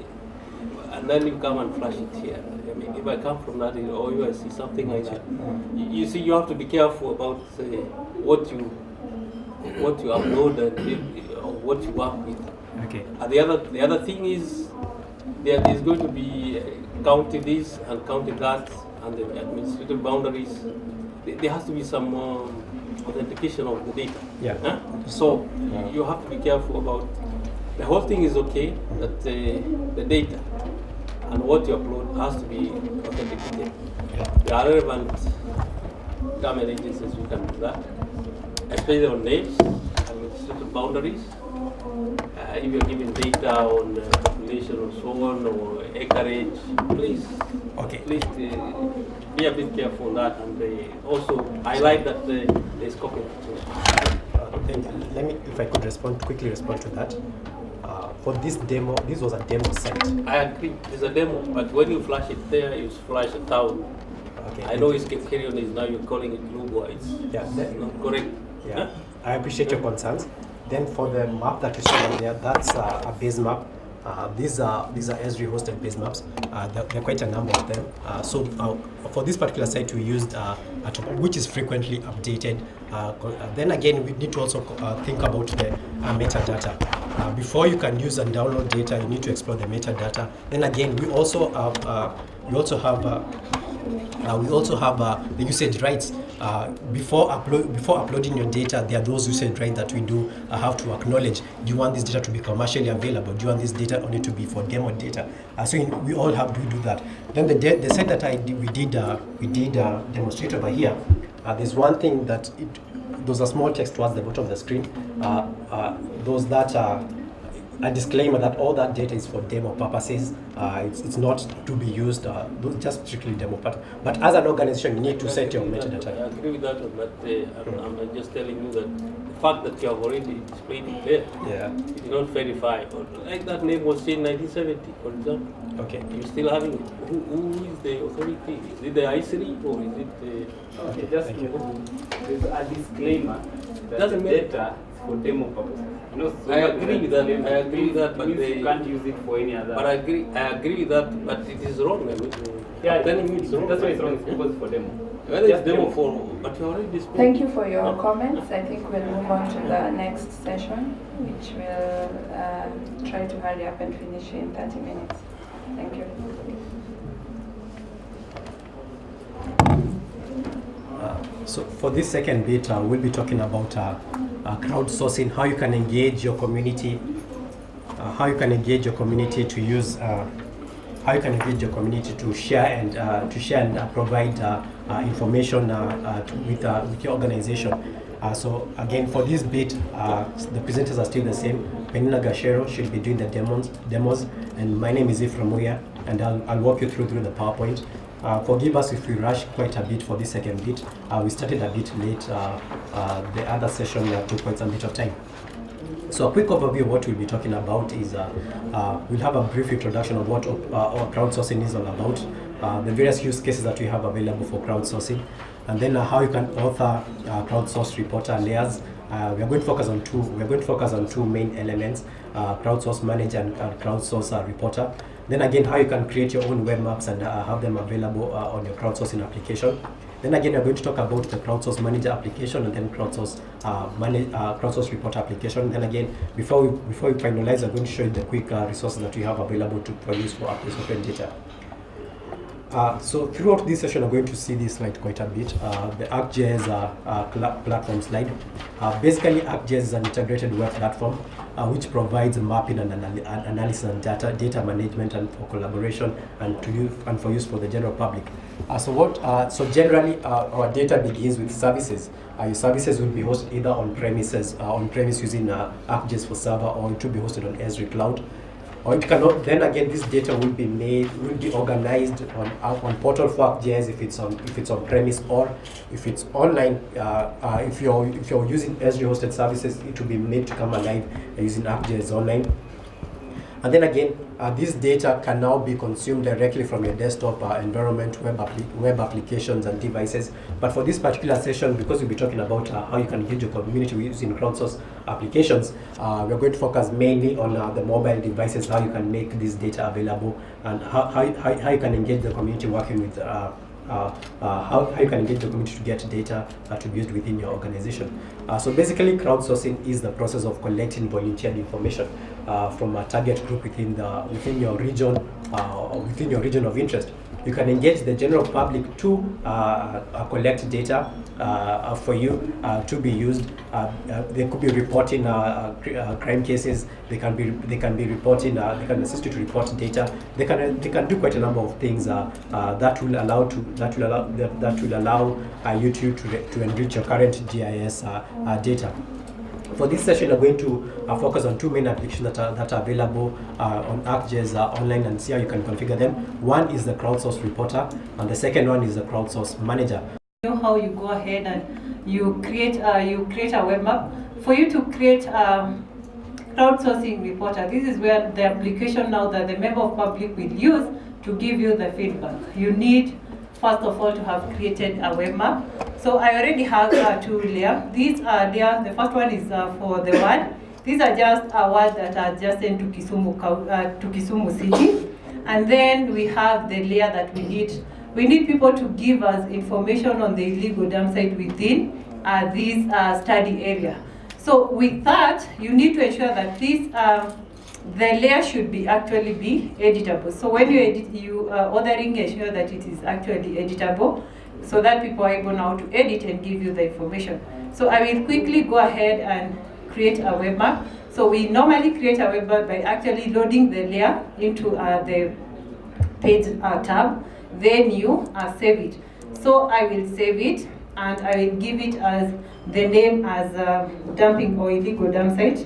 and then you come and flash it here. I mean, if I come from that area or you see something like that, you see, you have to be careful about what you upload and or what you work with. Okay. And the other thing is there is going to be counting this and counting that and the administrative boundaries. There has to be some authentication of the data. Yeah. Huh? So you have to be careful about the whole thing is okay, that the data and what you upload has to be authenticated. Yeah. The relevant government agencies who can do that, especially on names, administrative boundaries. If you're giving data on population or so on, or acreage, please, please be a bit careful on that, and also highlight that there's copyright. Let me, if I could quickly respond to that. For this demo, this was a demo site. I agree, it's a demo, but when you flash it there, you flash a town. Okay. I know it's Kepkerion is now you're calling it Lubwa. It's not correct. Yeah, huh? I appreciate your concerns. Then for the map that you saw there, that's a base map. These are Esri hosted base maps. There are quite a number of them. So for this particular site, we used which is frequently updated. Then again, we need to also think about the metadata. Before you can use and download data, you need to explore the metadata. Then again, we also have the usage rights. Before uploading your data, there are those usage rights that we do have to acknowledge. Do you want this data to be commercially available? Do you want this data only to be for demo data? So we all have to do that. Then the site that we did demonstrate over here. There's one thing that there's a small text towards the bottom of the screen. Those that are a disclaimer that all that data is for demo purposes. It's not to be used, just strictly demo purpose. But as an organization, you need to set your metadata. I agree with that, but I'm just telling you that the fact that you have already displayed it there, it is not verified. Like that name was changed in 1970, for example. Okay. You're still having it. Who is the authority? Is it the Esri or is it the... Okay, just there's a disclaimer that Doesn't the matter. data is for demo purposes. So I agree with that. I agree with that, but you can't use it for any other. But I agree with that, but it is wrong. I mean, yeah, telling me it's wrong. That's why it's wrong. It's because it's for demo. Whether it's demo for, but you already displayed. Thank you for your comments. I think we'll move on to the next session, which will try to hurry up and finish in 30 minutes. Thank you. So for this second bit, we'll be talking about crowdsourcing, how you can engage your community, to use, how you can engage your community to share and provide information with your organization. So again, for this bit, the presenters are still the same. Penina Gashero should be doing the demos, and my name is Ephraim Muya, and I'll walk you through the PowerPoint. Forgive us if we rush quite a bit for this second bit. We started a bit late. The other session took quite some bit of time. So a quick overview of what we'll be talking about is we'll have a brief introduction of what crowdsourcing is all about, the various use cases that we have available for crowdsourcing, and then how you can author crowdsource reporter layers. We are going to focus on two. We're going to focus on two main elements: crowdsource manager and crowdsource reporter. Then again, how you can create your own web maps and have them available on your crowdsourcing application. Then again, we're going to talk about the crowdsource manager application and then crowdsource report application. Then again, before we finalize, I'm going to show you the quick resources that we have available for use for Apple's open data. So throughout this session, I'm going to see this slide quite a bit. The ArcGIS platform slide. Basically, ArcGIS is an integrated web platform which provides mapping and analysis and data management and for collaboration and for use for the general public. So generally, our data begins with services. Your services will be hosted either on premise using ArcGIS for server, or it will be hosted on Esri Cloud. Or it cannot. Then again, this data will be organized on portal for ArcGIS if it's on premise, or if it's online. If you're using Esri hosted services, it will be made to come alive using ArcGIS online. And then again, this data can now be consumed directly from your desktop environment, web applications and devices. But for this particular session, because we'll be talking about how you can engage your community using crowdsourced applications, we're going to focus mainly on the mobile devices, how you can make this data available, and how you can engage the community working with how you can engage the community to get data to be used within your organization. So basically, crowdsourcing is the process of collecting volunteered information from a target group within your region of interest. You can engage the general public to collect data for you to be used. They could be reporting crime cases. They can be reporting. They can assist you to report data. They can do quite a number of things that will allow you to enrich your current GIS data. For this session, I'm going to focus on two main applications that are available on ArcGIS online, and see how you can configure them. One is the crowdsource reporter, and the second one is the crowdsource manager. You know how you go ahead and you create a web map. For you to create a crowdsourcing reporter, this is where the application now that the member of public will use to give you the feedback. You need, first of all, to have created a web map. So I already have two layers. These are there. The first one is for the word. These are just words that are just sent to Kisumu City. And then we have the layer that we need. We need people to give us information on the illegal dam site within this study area. So with that, you need to ensure that this the layer should be actually be editable. So when you edit, authoring, ensure that it is actually editable, so that people are able now to edit and give you the information. So I will quickly go ahead and create a web map. So we normally create a web map by actually loading the layer into the page tab, then you save it. So I will save it, and I will give it as the name as dumping or illegal dam site.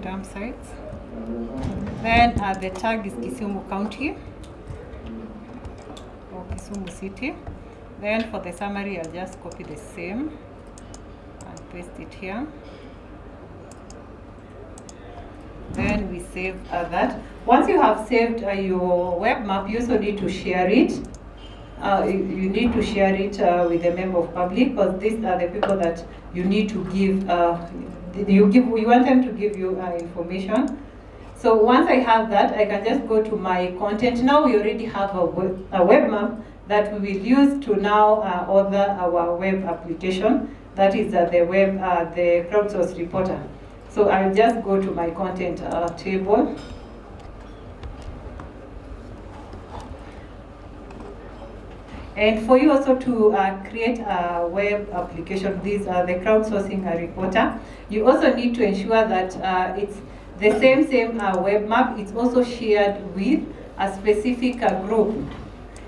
Dam sites. Then the tag is Kisumu County or Kisumu City. Then for the summary, I'll just copy the same and paste it here. Then we save that. Once you have saved your web map, you also need to share it. You need to share it with a member of public, because these are the people that you need to give. You want them to give you information. So once I have that, I can just go to my content. Now we already have a web map that we will use to now author our web application. That is the crowdsource reporter. So I'll just go to my content table. And for you also to create a web application, these are the crowdsourcing reporter. You also need to ensure that it's the same web map. It's also shared with a specific group.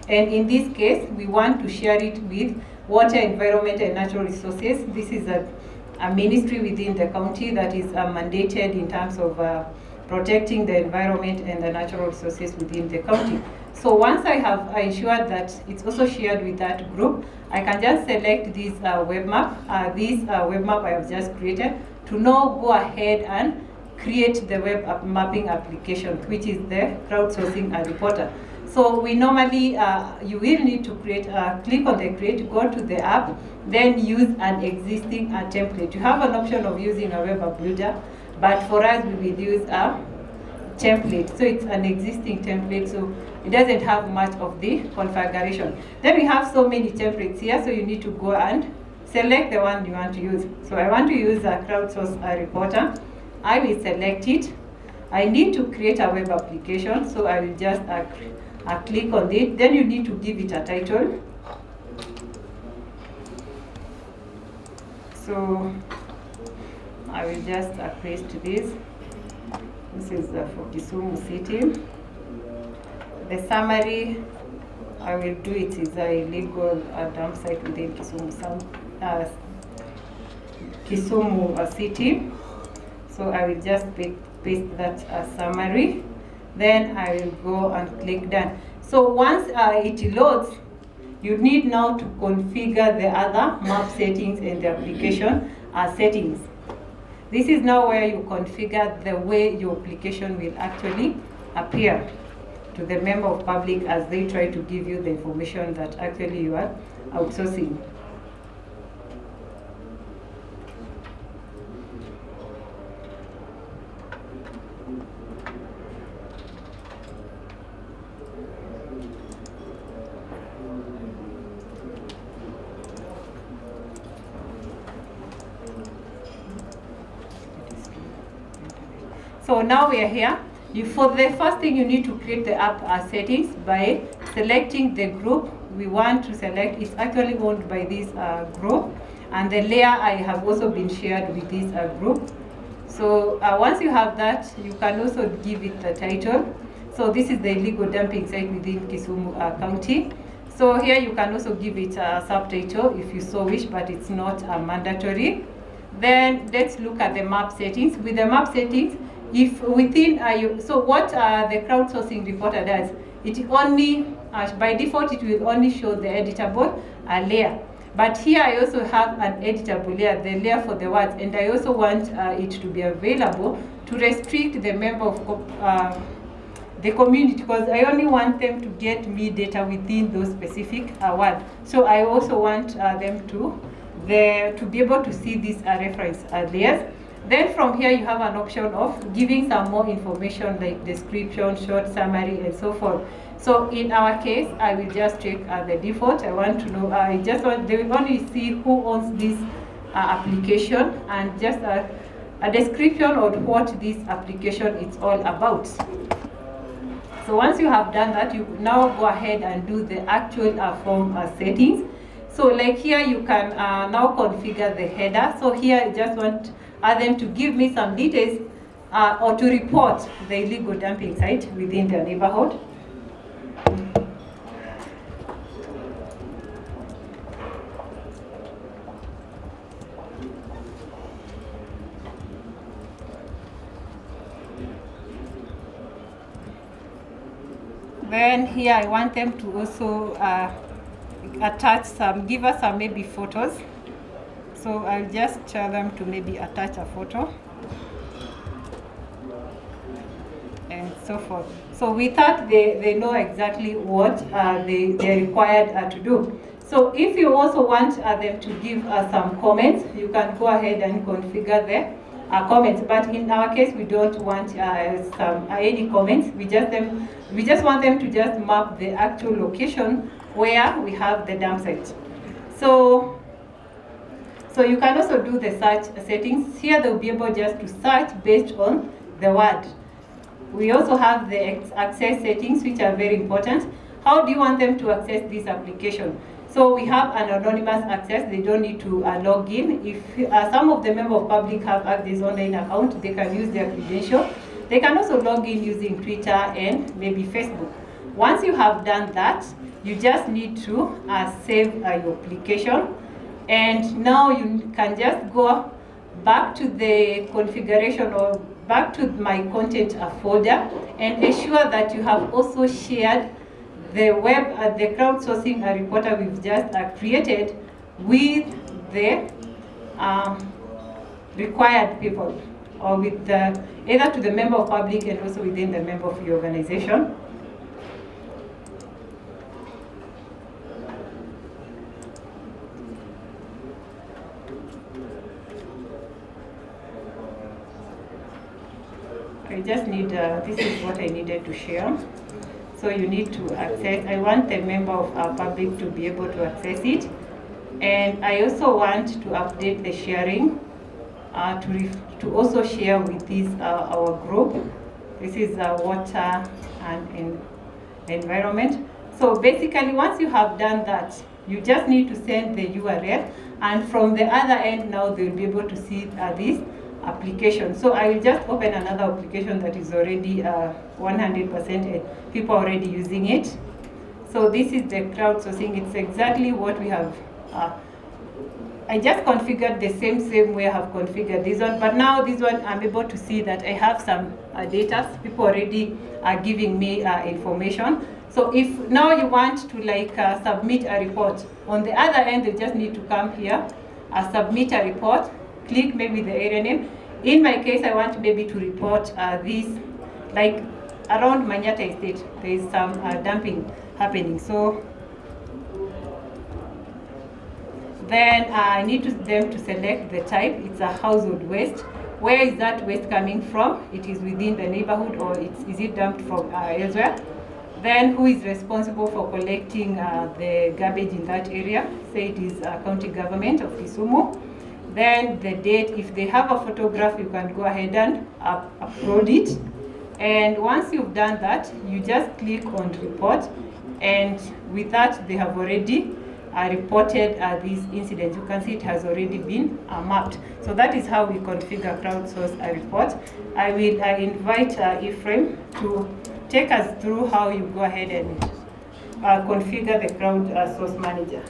And in this case, we want to share it with Water, Environment and Natural Resources. This is a ministry within the county that is mandated in terms of protecting the environment and the natural resources within the county. So once I have ensured that it's also shared with that group, I can just select this web map. This web map I have just created to now go ahead and create the web mapping application, which is the crowdsourcing reporter. So we normally, you will need to create, click on the create, go to the app, then use an existing template. You have an option of using a web app builder, but for us we will use a template. So it's an existing template, so it doesn't have much of the configuration. Then we have so many templates here, so you need to go and select the one you want to use. So I want to use a crowdsource reporter. I will select it. I need to create a web application, so I will just click on it. Then you need to give it a title. So I will just paste this. This is for Kisumu City. The summary, I will do it is a illegal dam site within Kisumu City. So I will just paste that summary. Then I will go and click done. So once it loads, you need now to configure the other map settings and the application settings. This is now where you configure the way your application will actually appear to the member of public as they try to give you the information that actually you are outsourcing. So now we are here. For the first thing, you need to create the app settings by selecting the group we want to select. It's actually owned by this group, and the layer I have also been shared with this group. So once you have that, you can also give it the title. So this is the illegal dumping site within Kisumu County. So here you can also give it a subtitle if you so wish, but it's not mandatory. Then let's look at the map settings. With the map settings, if within so what the crowdsourcing reporter does, it only by default it will only show the editable layer. But here I also have an editable layer, the layer for the words, and I also want it to be available to restrict the member of the community, because I only want them to get me data within those specific words. So I also want them to be able to see these reference layers. Then from here you have an option of giving some more information like description, short summary, and so forth. So in our case, I will just check the default. I want to know, they will only see who owns this application and just a description of what this application is all about. So once you have done that, you now go ahead and do the actual form settings. So like here, you can now configure the header. So here I just want them to give me some details or to report the illegal dumping site within their neighborhood. Then here I want them to also attach some, give us some maybe photos. So I'll just tell them to maybe attach a photo and so forth. So with that, they know exactly what they're required to do. So if you also want them to give some comments, you can go ahead and configure the comments. But in our case, we don't want any comments. We just want them to just map the actual location where we have the dump site. So you can also do the search settings. Here they'll be able just to search based on the word. We also have the access settings, which are very important. How do you want them to access this application? So we have an anonymous access. They don't need to log in. If some of the members of public have this online account, they can use their credential. They can also log in using Twitter and maybe Facebook. Once you have done that, you just need to save your application. And now you can just go back to the configuration or back to my content folder and ensure that you have also shared the web, the crowdsourcing reporter we've just created with the required people, or with either to the member of public and also within the member of your organization. I just need, this is what I needed to share. So you need to access, I want the member of our public to be able to access it. And I also want to update the sharing to also share with this our group. This is water and environment. So basically, once you have done that, you just need to send the URL, and from the other end now they'll be able to see this application. So I will just open another application that is already 100% people already using it. So this is the crowdsourcing. It's exactly what we have I just configured the same way I have configured this one, but now this one I'm able to see that I have some data. People already are giving me information. So if now you want to like submit a report, on the other end, you just need to come here, submit a report, click maybe the area name. In my case, I want maybe to report this, like around Manyata Estate, there is some dumping happening. So then I need them to select the type. It's a household waste. Where is that waste coming from? It is within the neighborhood, or is it dumped from elsewhere? Then who is responsible for collecting the garbage in that area? Say it is county government of Kisumu. Then the date, if they have a photograph, you can go ahead and upload it. And once you've done that, you just click on report. And with that, they have already reported these incidents. You can see it has already been mapped. So that is how we configure crowdsource report. I will invite Ephraim to take us through how you go ahead and configure the crowdsource manager.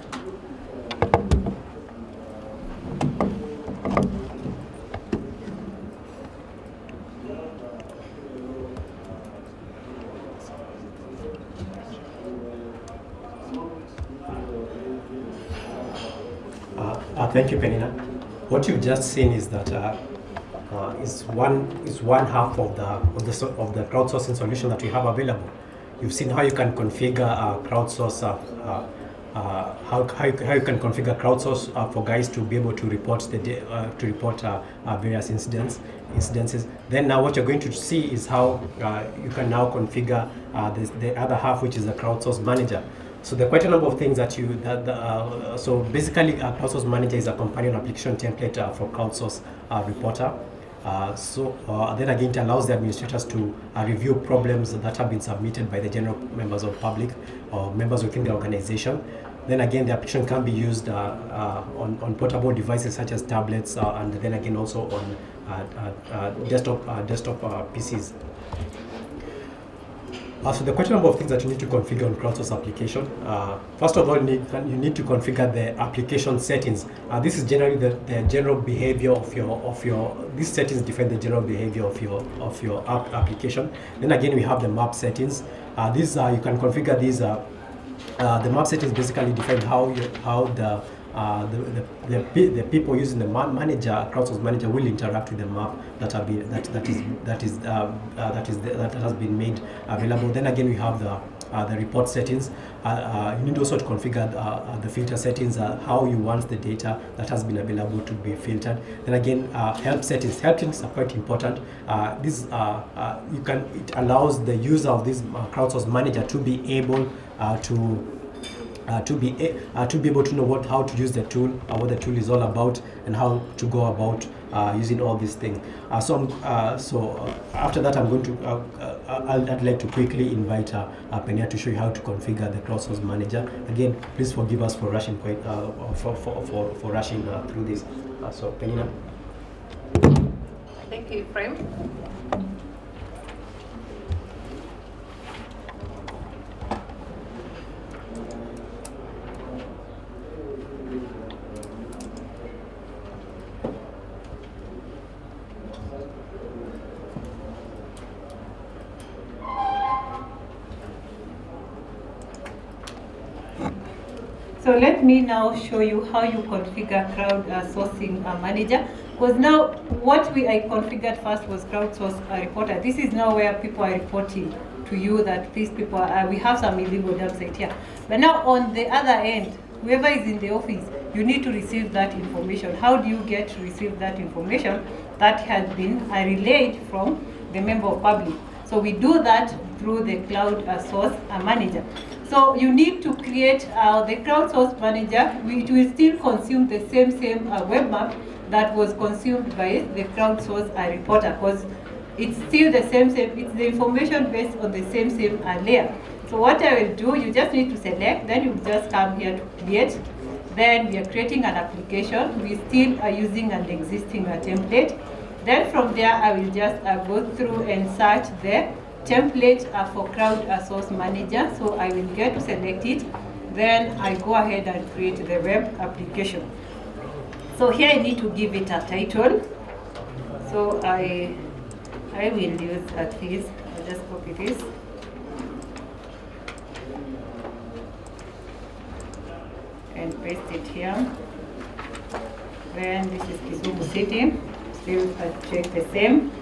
Thank you, Penina. What you've just seen is that is one half of the crowdsourcing solution that we have available. You've seen how you can configure crowdsource, how you can configure crowdsource for guys to be able to report various incidences. Then now what you're going to see is how you can now configure the other half, which is the crowdsource manager. So there are quite a number of things that so basically crowdsource manager is a companion application template for crowdsource reporter. Then again, it allows the administrators to review problems that have been submitted by the general members of public or members within the organization. Then again, the application can be used on portable devices such as tablets, and then again also on desktop PCs. So there are quite a number of things that you need to configure on crowdsource application. First of all, you need to configure the application settings. This is generally the general behavior of your. These settings define the general behavior of your app application. Then again, we have the map settings. These you can configure these. The map settings basically define how the people using the crowdsource manager will interact with the map that has been made available. Then again, we have the report settings. You need also to configure the filter settings, how you want the data that has been available to be filtered. Then again, help settings. Help settings are quite important. It allows the user of this crowdsource manager to be able to be able to know how to use the tool, what the tool is all about, and how to go about using all these things. So after that, I'm going to I'd like to quickly invite Penina to show you how to configure the crowdsource manager. Again, please forgive us for rushing for rushing through this. So Penina. Thank you, Ephraim. So let me now show you how you configure crowdsourcing manager. Because now what I configured first was crowdsource reporter. This is now where people are reporting to you that these people we have some illegal dump site here. But now on the other end, whoever is in the office, you need to receive that information. How do you get to receive that information? That has been relayed from the member of public. So we do that through the crowdsource manager. So you need to create the crowdsource manager. It will still consume the same web map that was consumed by the crowdsource reporter, because it's still the same. It's the information based on the same layer. So what I will do, you just need to select, then you just come here to create. Then we are creating an application. We still are using an existing template. Then from there, I will just go through and search the template for crowdsource manager. So I will get to select it. Then I go ahead and create the web application. So here I need to give it a title. So I will use this. I'll just copy this. And paste it here. Then this is Kisumu City. Still check the same.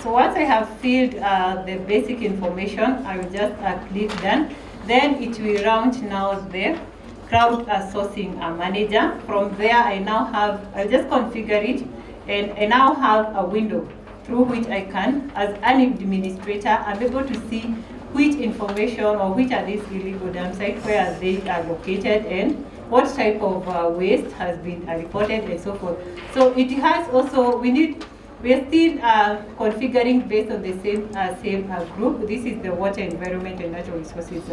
So once I have filled the basic information, I will just click done. Then it will round now the crowd sourcing manager. From there, I'll just configure it, and I now have a window through which I can, as an administrator, I'm able to see which information or which are these illegal dump sites, where they are located, and what type of waste has been reported, and so forth. So it has also, we're still configuring based on the same group. This is the Water, Environment and Natural Resources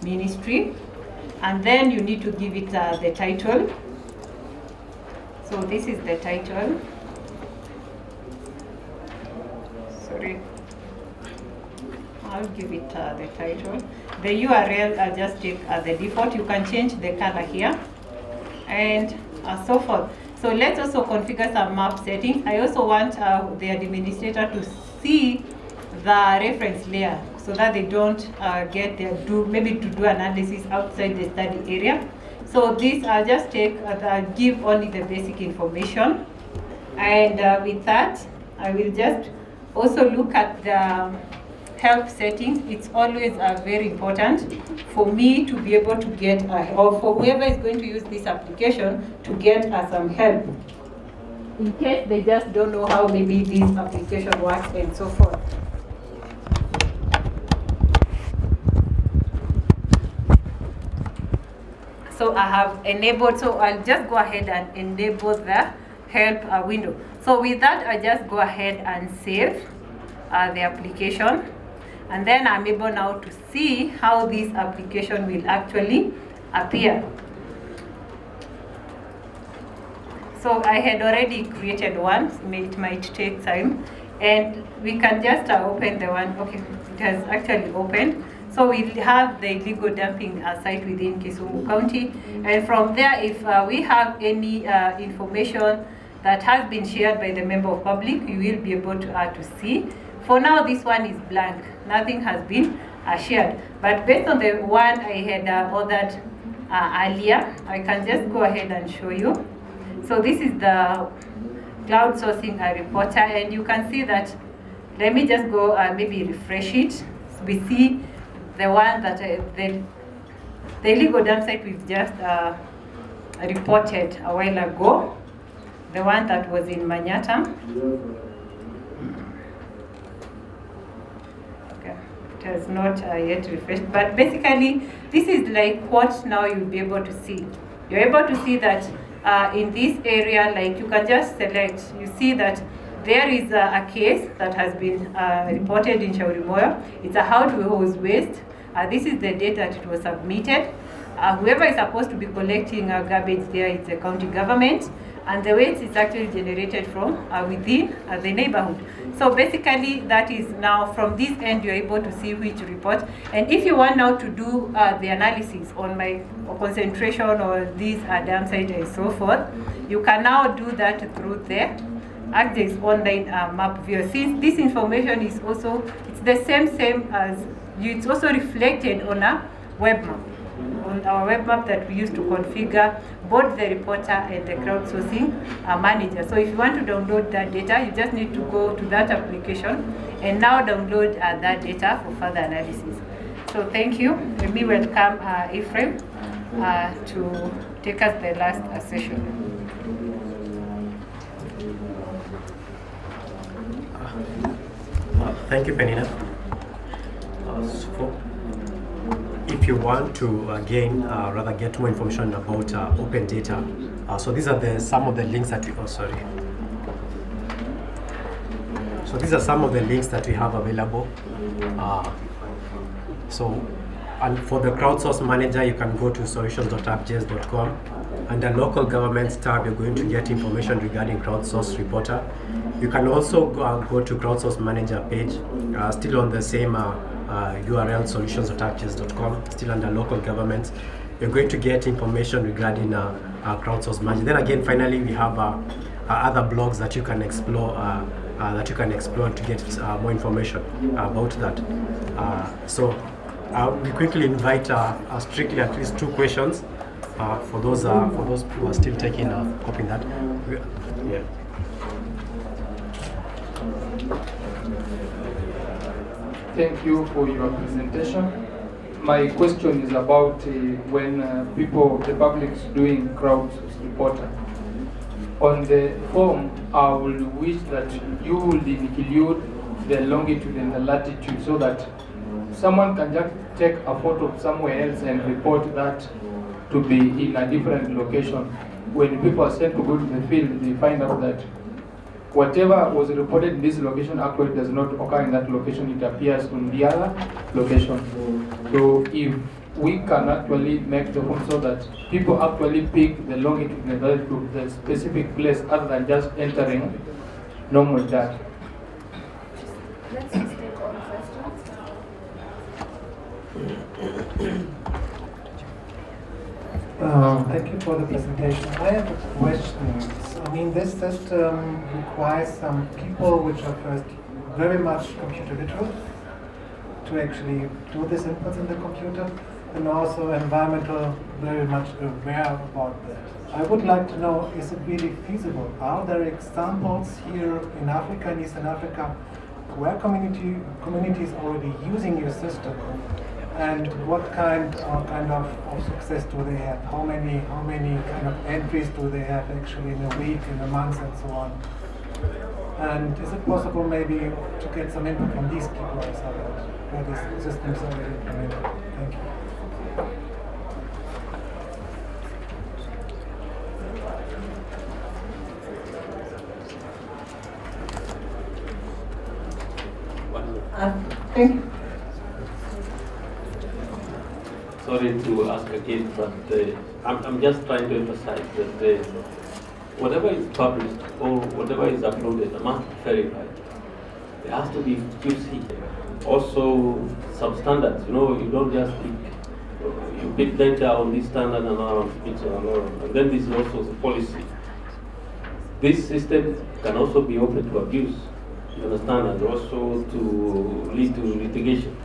Ministry. And then you need to give it the title. So this is the title. Sorry. I'll give it the title. The URL, I'll just take the default. You can change the color here and so forth. So let's also configure some map settings. I also want the administrator to see the reference layer so that they don't maybe to do analysis outside the study area. So this I'll just give only the basic information. And with that, I will just also look at the help settings. It's always very important for me to be able to get, or for whoever is going to use this application, to get some help, in case they just don't know how maybe this application works and so forth. So I have enabled, so I'll just go ahead and enable the help window. So with that, I just go ahead and save the application. And then I'm able now to see how this application will actually appear. So I had already created one, it might take time. And we can just open the one, okay, it has actually opened. So we have the illegal dumping site within Kisumu County. And from there, if we have any information that has been shared by the member of public, you will be able to see. For now, this one is blank. Nothing has been shared. But based on the one I had ordered earlier, I can just go ahead and show you. So this is the cloud sourcing reporter, and you can see that, let me just go maybe refresh it. So we see the one that the illegal dump site we've just reported a while ago, the one that was in Manyata. It has not yet refreshed, but basically this is like what now you'll be able to see. You're able to see that in this area, like you can just select, you see that there is a case that has been reported in Shaurimoyo. It's a household waste. This is the date that it was submitted. Whoever is supposed to be collecting garbage there is the county government, and the waste is actually generated from within the neighborhood. So basically that is now, from this end, you're able to see which report. And if you want now to do the analysis on my concentration or these dump site and so forth, you can now do that through the Access online map viewer. Since this information is also, it's the same as it's also reflected on a web map, on our web map that we use to configure both the reporter and the crowdsourcing manager. So if you want to download that data, you just need to go to that application and now download that data for further analysis. So thank you. Let me welcome Ephraim to take us the last session. Thank you, Penina. If you want to get more information about open data, so these are some of the links that we. So these are some of the links that we have available. So And for the crowdsource manager, you can go to solutions.appjs.com. Under local governments tab, you're going to get information regarding crowdsource reporter. You can also go to crowdsource manager page, still on the same URL, solutions.appjs.com, still under local governments. You're going to get information regarding crowdsource manager. Then again, finally, we have other blogs that you can explore to get more information about that. So we quickly invite strictly at least 2 questions for those who are still taking copying that. Yeah. Thank you for your presentation. My question is about when the public is doing crowdsource reporter. On the form, I will wish that you will include the longitude and the latitude so that someone can just take a photo of somewhere else and report that to be in a different location. When people are sent to go to the field, they find out that whatever was reported in this location actually does not occur in that location, it appears on the other location. So if we can actually make the point so that people actually pick the longitude and latitude, the specific place, other than just entering normal data. Let's just take all questions. Thank you for the presentation. I have a question. I mean, this system requires some people which are first very much computer literate to actually do this inputs in the computer, and also environmental very much aware about that. I would like to know, is it really feasible? Are there examples here in Africa, in Eastern Africa, where communities already using your system? And what kind of success do they have? How many kind of entries do they have actually in a week, in a month, and so on? And is it possible maybe to get some input from these people also about where these systems are already implemented? Thank you. Thank you. Sorry to ask again, but I'm just trying to emphasize that whatever is published or whatever is uploaded must be verified. There has to be QC. Also, some standards. You don't just pick data on this standard and on each another. And then this is also the policy. This system can also be open to abuse. You understand, and also to lead to litigation.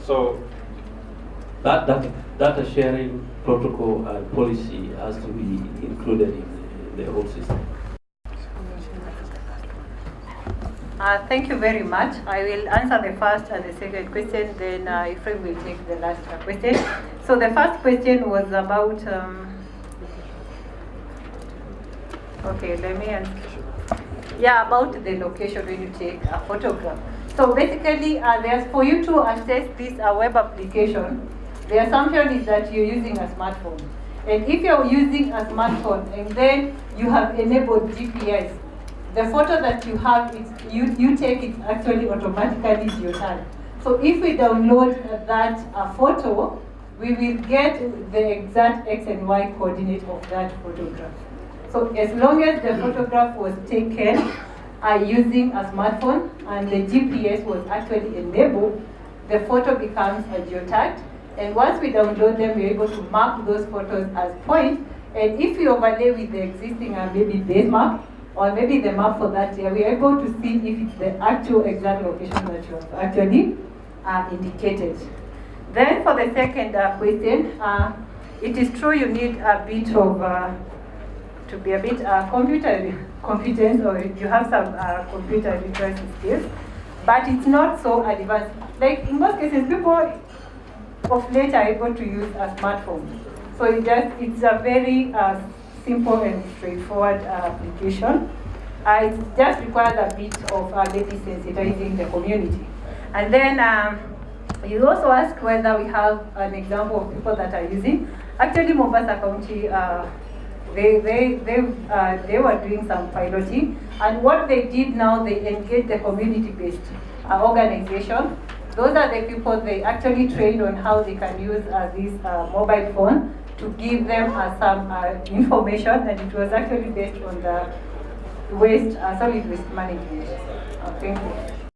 So that data sharing protocol and policy has to be included in the whole system. Thank you very much. I will answer the first and the second question, then Ephraim will take the last question. So the first question was about, okay, let me answer. Yeah, about the location when you take a photograph. So basically, for you to access this web application, the assumption is that you're using a smartphone. And if you're using a smartphone and then you have enabled GPS, the photo that you have, you take it actually automatically geotagged. So if we download that photo, we will get the exact X and Y coordinate of that photograph. So as long as the photograph was taken using a smartphone and the GPS was actually enabled, the photo becomes a geotagged. And once we download them, we're able to map those photos as points. And if we overlay with the existing maybe base map, or maybe the map for that year, we're able to see if it's the actual exact location that you have actually indicated. Then for the second question, it is true you need a bit of, to be a bit computer competence, or you have some computer literacy skills, but it's not so advanced. Like in most cases, people of late are able to use a smartphone. So it's a very simple and straightforward application. It just requires a bit of maybe sensitizing the community. And then you also asked whether we have an example of people that are using. Actually, Mombasa County, they were doing some piloting, and what they did now, they engaged the community-based organization those are the people they actually trained on how they can use this mobile phone to give them some information, and it was actually based on the solid waste management. Thank you.